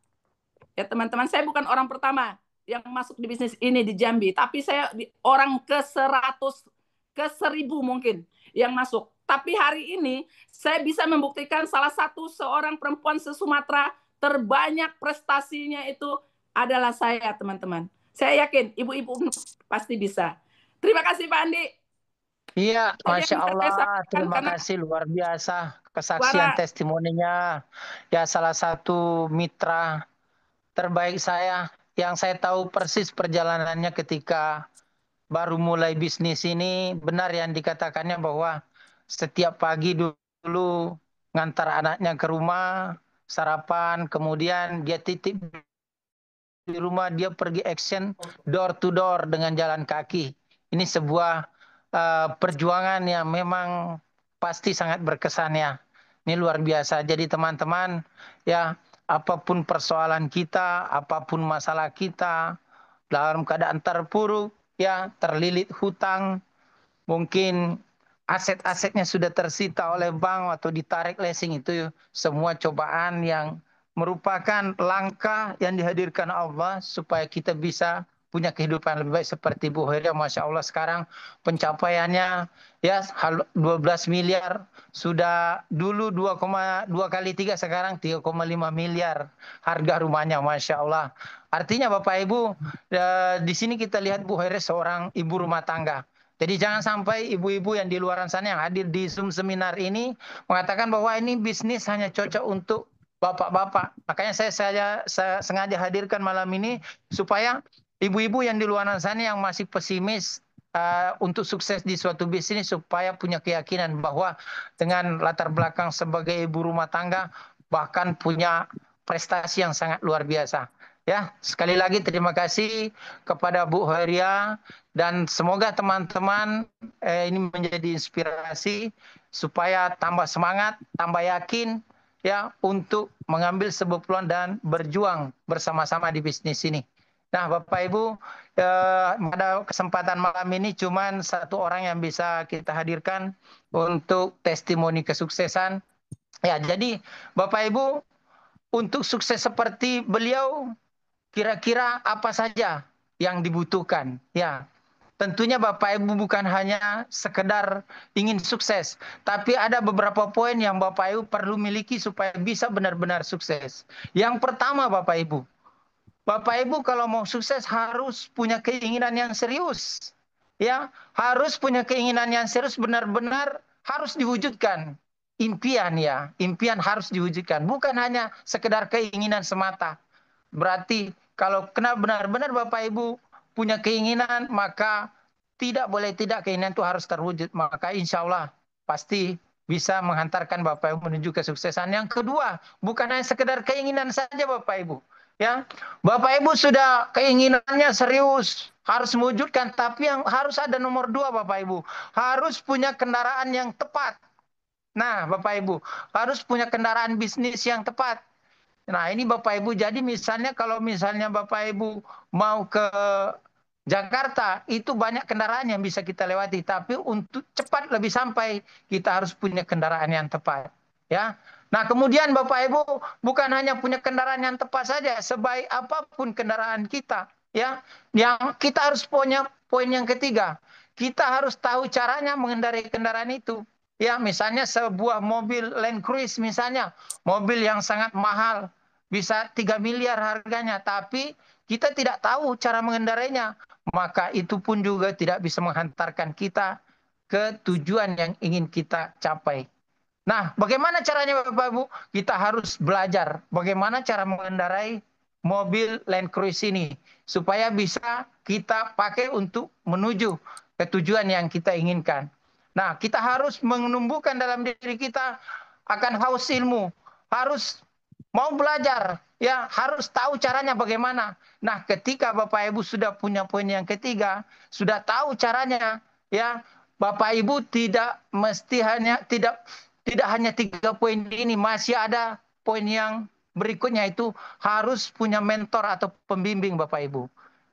Ya teman-teman, saya bukan orang pertama yang masuk di bisnis ini di Jambi, tapi saya orang ke-100, ke-1000 mungkin yang masuk. Tapi hari ini saya bisa membuktikan salah satu seorang perempuan se-Sumatera terbanyak prestasinya itu adalah saya, teman-teman. Saya yakin ibu-ibu pasti bisa. Terima kasih Pak Andi. Iya, Masya Allah. Terima kasih, luar biasa kesaksian testimoninya. Ya, salah satu mitra terbaik saya yang saya tahu persis perjalanannya ketika baru mulai bisnis ini. Benar yang dikatakannya bahwa setiap pagi dulu ngantar anaknya ke rumah, sarapan, kemudian dia titip di rumah, dia pergi action door to door dengan jalan kaki. Ini sebuah perjuangan yang memang pasti sangat berkesan ya. Ini luar biasa. Jadi teman-teman, ya apapun persoalan kita, apapun masalah kita, dalam keadaan terpuruk, ya terlilit hutang, mungkin aset-asetnya sudah tersita oleh bank atau ditarik leasing, itu semua cobaan yang merupakan langkah yang dihadirkan Allah supaya kita bisa punya kehidupan lebih baik seperti Bu Hoiria. Masya Allah sekarang pencapaiannya ya 12 miliar, sudah dulu 2,2 kali 3, sekarang 3,5 miliar harga rumahnya. Masya Allah. Artinya Bapak Ibu, di sini kita lihat Bu Hoiria seorang ibu rumah tangga. Jadi jangan sampai ibu-ibu yang di luar sana yang hadir di Zoom seminar ini mengatakan bahwa ini bisnis hanya cocok untuk bapak-bapak. Makanya saya sengaja hadirkan malam ini supaya ibu-ibu yang di luar sana yang masih pesimis untuk sukses di suatu bisnis supaya punya keyakinan bahwa dengan latar belakang sebagai ibu rumah tangga bahkan punya prestasi yang sangat luar biasa. Ya, sekali lagi terima kasih kepada Bu Hoiria dan semoga teman-teman ini menjadi inspirasi supaya tambah semangat, tambah yakin ya untuk mengambil sebuah peluang dan berjuang bersama-sama di bisnis ini. Nah, Bapak Ibu, pada kesempatan malam ini cuman satu orang yang bisa kita hadirkan untuk testimoni kesuksesan. Ya, jadi Bapak Ibu, untuk sukses seperti beliau, kira-kira apa saja yang dibutuhkan? Ya, tentunya Bapak Ibu bukan hanya sekedar ingin sukses, tapi ada beberapa poin yang Bapak Ibu perlu miliki supaya bisa benar-benar sukses. Yang pertama Bapak Ibu kalau mau sukses harus punya keinginan yang serius. Ya, harus punya keinginan yang serius, benar-benar harus diwujudkan. Impian ya, impian harus diwujudkan, bukan hanya sekedar keinginan semata. Berarti kalau kena benar-benar Bapak Ibu punya keinginan, maka tidak boleh tidak keinginan itu harus terwujud. Maka insya Allah pasti bisa menghantarkan Bapak Ibu menuju kesuksesan. Yang kedua, bukan hanya sekedar keinginan saja Bapak Ibu. Ya, Bapak Ibu sudah keinginannya serius, harus mewujudkan, tapi yang harus ada nomor dua Bapak Ibu, harus punya kendaraan yang tepat. Nah, Bapak Ibu, harus punya kendaraan bisnis yang tepat. Nah, ini Bapak Ibu, jadi misalnya kalau misalnya Bapak Ibu mau ke Jakarta, itu banyak kendaraan yang bisa kita lewati, tapi untuk cepat lebih sampai, kita harus punya kendaraan yang tepat. Ya. Nah, kemudian Bapak Ibu bukan hanya punya kendaraan yang tepat saja, sebaik apapun kendaraan kita, ya, yang kita harus punya poin yang ketiga, kita harus tahu caranya mengendarai kendaraan itu. Ya, misalnya sebuah mobil Land Cruise misalnya, mobil yang sangat mahal, bisa 3 miliar harganya, tapi kita tidak tahu cara mengendarainya, maka itu pun juga tidak bisa menghantarkan kita ke tujuan yang ingin kita capai. Nah, bagaimana caranya Bapak Ibu? Kita harus belajar bagaimana cara mengendarai mobil Land Cruise ini supaya bisa kita pakai untuk menuju ke tujuan yang kita inginkan. Nah, kita harus menumbuhkan dalam diri kita akan haus ilmu, harus mau belajar, ya, harus tahu caranya bagaimana. Nah, ketika Bapak Ibu sudah punya poin yang ketiga, sudah tahu caranya, ya, Bapak Ibu tidak mesti hanya tidak hanya 3 poin ini, masih ada poin yang berikutnya, itu harus punya mentor atau pembimbing Bapak Ibu.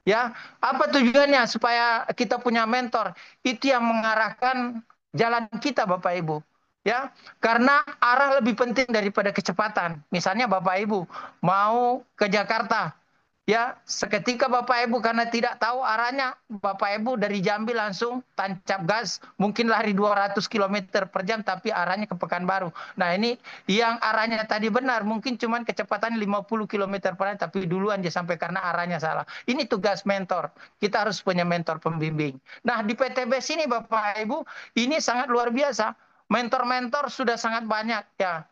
Ya, apa tujuannya supaya kita punya mentor? Itu yang mengarahkan jalan kita Bapak Ibu. Ya, karena arah lebih penting daripada kecepatan. Misalnya Bapak Ibu mau ke Jakarta, ya, seketika Bapak Ibu karena tidak tahu arahnya, Bapak Ibu dari Jambi langsung tancap gas, mungkin lari 200 km per jam, tapi arahnya ke Pekanbaru. Nah, ini yang arahnya tadi benar, mungkin cuma kecepatan 50 km per jam, tapi duluan dia sampai karena arahnya salah. Ini tugas mentor. Kita harus punya mentor pembimbing. Nah, di PTB sini Bapak Ibu, ini sangat luar biasa. Mentor-mentor sudah sangat banyak, ya,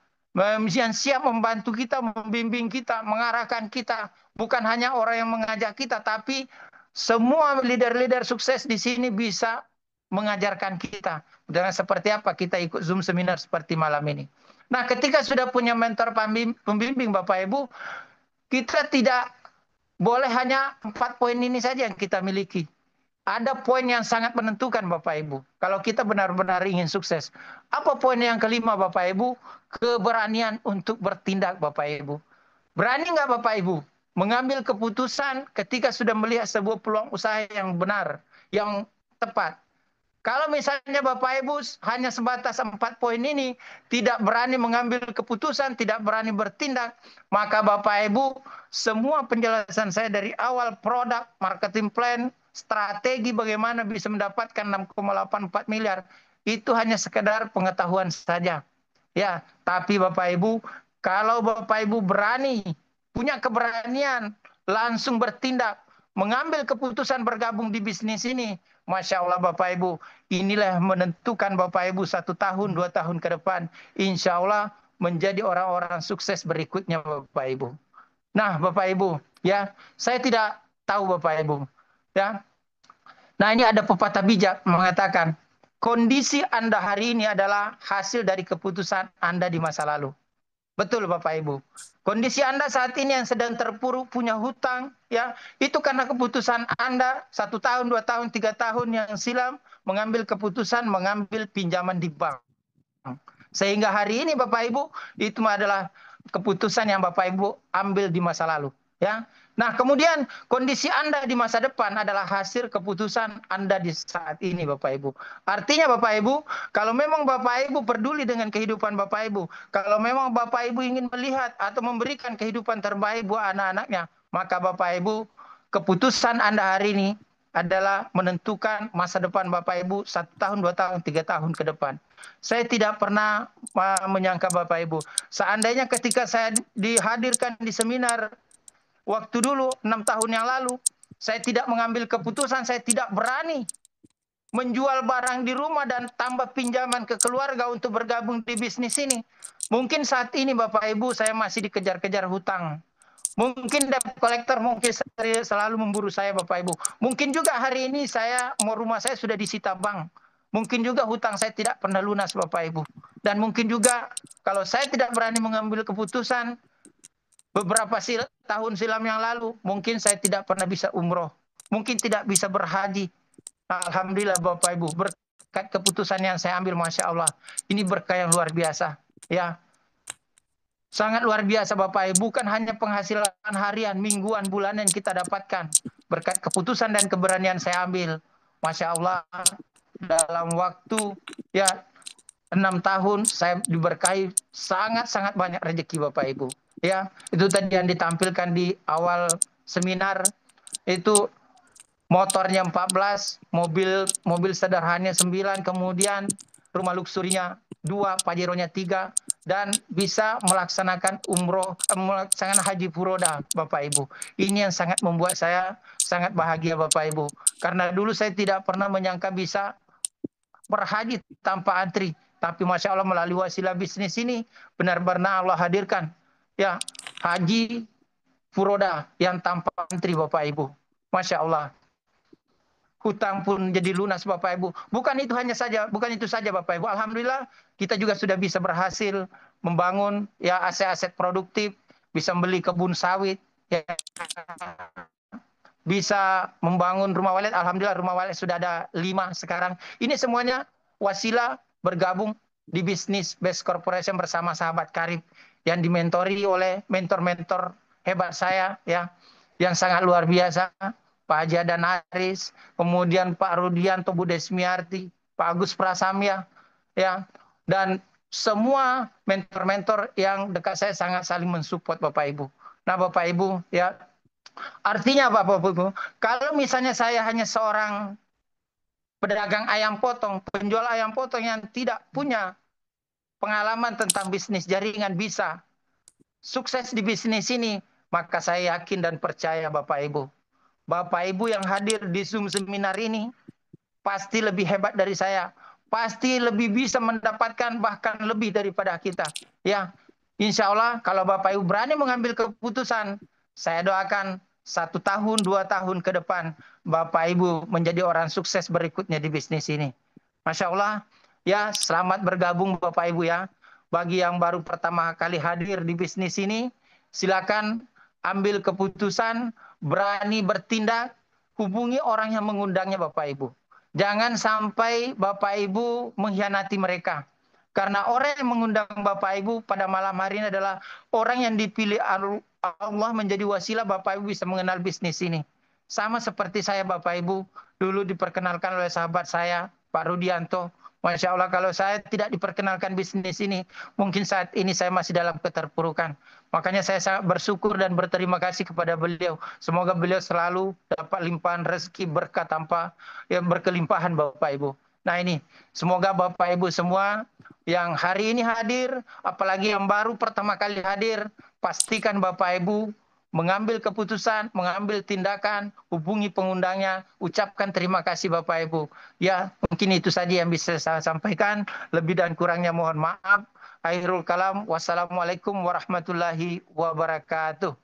yang siap membantu kita, membimbing kita, mengarahkan kita. Bukan hanya orang yang mengajak kita, tapi semua leader-leader sukses di sini bisa mengajarkan kita. Dengan seperti apa kita ikut Zoom seminar seperti malam ini. Nah, ketika sudah punya mentor pembimbing Bapak Ibu, kita tidak boleh hanya 4 poin ini saja yang kita miliki. Ada poin yang sangat menentukan Bapak Ibu. Kalau kita benar-benar ingin sukses. Apa poin yang kelima Bapak Ibu? Keberanian untuk bertindak Bapak Ibu. Berani nggak Bapak Ibu mengambil keputusan ketika sudah melihat sebuah peluang usaha yang benar, yang tepat. Kalau misalnya Bapak Ibu hanya sebatas 4 poin ini, tidak berani mengambil keputusan, tidak berani bertindak, maka Bapak Ibu, semua penjelasan saya dari awal, produk, marketing plan, strategi bagaimana bisa mendapatkan 6,84 miliar, itu hanya sekedar pengetahuan saja. Ya, tapi Bapak Ibu, kalau Bapak Ibu berani, punya keberanian, langsung bertindak, mengambil keputusan bergabung di bisnis ini, Masya Allah Bapak Ibu, inilah menentukan Bapak Ibu 1 tahun, 2 tahun ke depan, insya Allah menjadi orang-orang sukses berikutnya Bapak Ibu. Nah Bapak Ibu, ya, saya tidak tahu Bapak Ibu, ya. Nah, ini ada pepatah bijak mengatakan, kondisi Anda hari ini adalah hasil dari keputusan Anda di masa lalu. Betul Bapak Ibu. Kondisi Anda saat ini yang sedang terpuruk, punya hutang, ya, itu karena keputusan Anda 1 tahun, 2 tahun, 3 tahun yang silam mengambil keputusan mengambil pinjaman di bank. Sehingga hari ini Bapak Ibu itu adalah keputusan yang Bapak Ibu ambil di masa lalu, ya. Nah, kemudian kondisi Anda di masa depan adalah hasil keputusan Anda di saat ini, Bapak Ibu. Artinya Bapak Ibu, kalau memang Bapak Ibu peduli dengan kehidupan Bapak Ibu, kalau memang Bapak Ibu ingin melihat atau memberikan kehidupan terbaik buat anak-anaknya, maka Bapak Ibu, keputusan Anda hari ini adalah menentukan masa depan Bapak Ibu 1 tahun, 2 tahun, 3 tahun ke depan. Saya tidak pernah menyangka Bapak Ibu, seandainya ketika saya dihadirkan di seminar waktu dulu 6 tahun yang lalu, saya tidak mengambil keputusan, saya tidak berani menjual barang di rumah dan tambah pinjaman ke keluarga untuk bergabung di bisnis ini. Mungkin saat ini Bapak Ibu saya masih dikejar-kejar hutang. Mungkin debt collector mungkin selalu memburu saya Bapak Ibu. Mungkin juga hari ini rumah saya sudah disita bank. Mungkin juga hutang saya tidak pernah lunas Bapak Ibu. Dan mungkin juga kalau saya tidak berani mengambil keputusan, beberapa tahun silam yang lalu, mungkin saya tidak pernah bisa umroh. Mungkin tidak bisa berhaji. Alhamdulillah Bapak Ibu, berkat keputusan yang saya ambil, Masya Allah. Ini berkah yang luar biasa. Ya, sangat luar biasa Bapak Ibu. Bukan hanya penghasilan harian, mingguan, bulanan yang kita dapatkan. Berkat keputusan dan keberanian saya ambil. Masya Allah, dalam waktu 6 tahun saya diberkahi sangat-sangat banyak rezeki Bapak Ibu. Ya, itu tadi yang ditampilkan di awal seminar, itu motornya 14, mobil sederhananya 9, kemudian rumah luksurinya 2, Pajero-nya 3, dan bisa melaksanakan melaksanakan haji furoda Bapak Ibu. Ini yang sangat membuat saya sangat bahagia Bapak Ibu. Karena dulu saya tidak pernah menyangka bisa berhaji tanpa antri. Tapi Masya Allah melalui wasilah bisnis ini, benar-benar Allah hadirkan ya haji furoda yang tanpa antri Bapak Ibu. Masya Allah. Hutang pun jadi lunas Bapak Ibu. Bukan itu saja Bapak Ibu. Alhamdulillah kita juga sudah bisa berhasil membangun ya aset-aset produktif, bisa beli kebun sawit, ya, bisa membangun rumah walet. Alhamdulillah rumah walet sudah ada 5 sekarang. Ini semuanya wasilah bergabung di bisnis Best Corporation bersama sahabat karib yang dimentori oleh mentor-mentor hebat saya ya, yang sangat luar biasa, Pak Haji Adan Aris, kemudian Pak Rudianto Budesmiarti, Pak Agus Prasamya ya, dan semua mentor-mentor yang dekat saya sangat saling mensupport Bapak Ibu. Nah Bapak Ibu ya, artinya apa Bapak Ibu? Kalau misalnya saya hanya seorang pedagang ayam potong, penjual ayam potong yang tidak punya pengalaman tentang bisnis jaringan bisa sukses di bisnis ini, maka saya yakin dan percaya Bapak Ibu. Bapak Ibu yang hadir di Zoom seminar ini pasti lebih hebat dari saya. Pasti lebih bisa mendapatkan bahkan lebih daripada kita. Ya, insya Allah kalau Bapak Ibu berani mengambil keputusan, saya doakan 1 tahun, 2 tahun ke depan Bapak Ibu menjadi orang sukses berikutnya di bisnis ini. Masya Allah, ya selamat bergabung Bapak Ibu ya. Bagi yang baru pertama kali hadir di bisnis ini, silakan ambil keputusan, berani bertindak, hubungi orang yang mengundangnya Bapak Ibu. Jangan sampai Bapak Ibu mengkhianati mereka. Karena orang yang mengundang Bapak Ibu pada malam hari ini adalah orang yang dipilih Allah menjadi wasilah Bapak Ibu bisa mengenal bisnis ini. Sama seperti saya Bapak Ibu, dulu diperkenalkan oleh sahabat saya, Pak Rudianto. Masya Allah kalau saya tidak diperkenalkan bisnis ini, mungkin saat ini saya masih dalam keterpurukan. Makanya saya sangat bersyukur dan berterima kasih kepada beliau. Semoga beliau selalu dapat limpahan rezeki berkah tanpa berkelimpahan Bapak Ibu. Nah ini, semoga Bapak Ibu semua yang hari ini hadir, apalagi yang baru pertama kali hadir, pastikan Bapak Ibu mengambil keputusan, mengambil tindakan, hubungi pengundangnya, ucapkan terima kasih Bapak Ibu. Ya, mungkin itu saja yang bisa saya sampaikan. Lebih dan kurangnya mohon maaf. Akhirul kalam. Wassalamualaikum warahmatullahi wabarakatuh.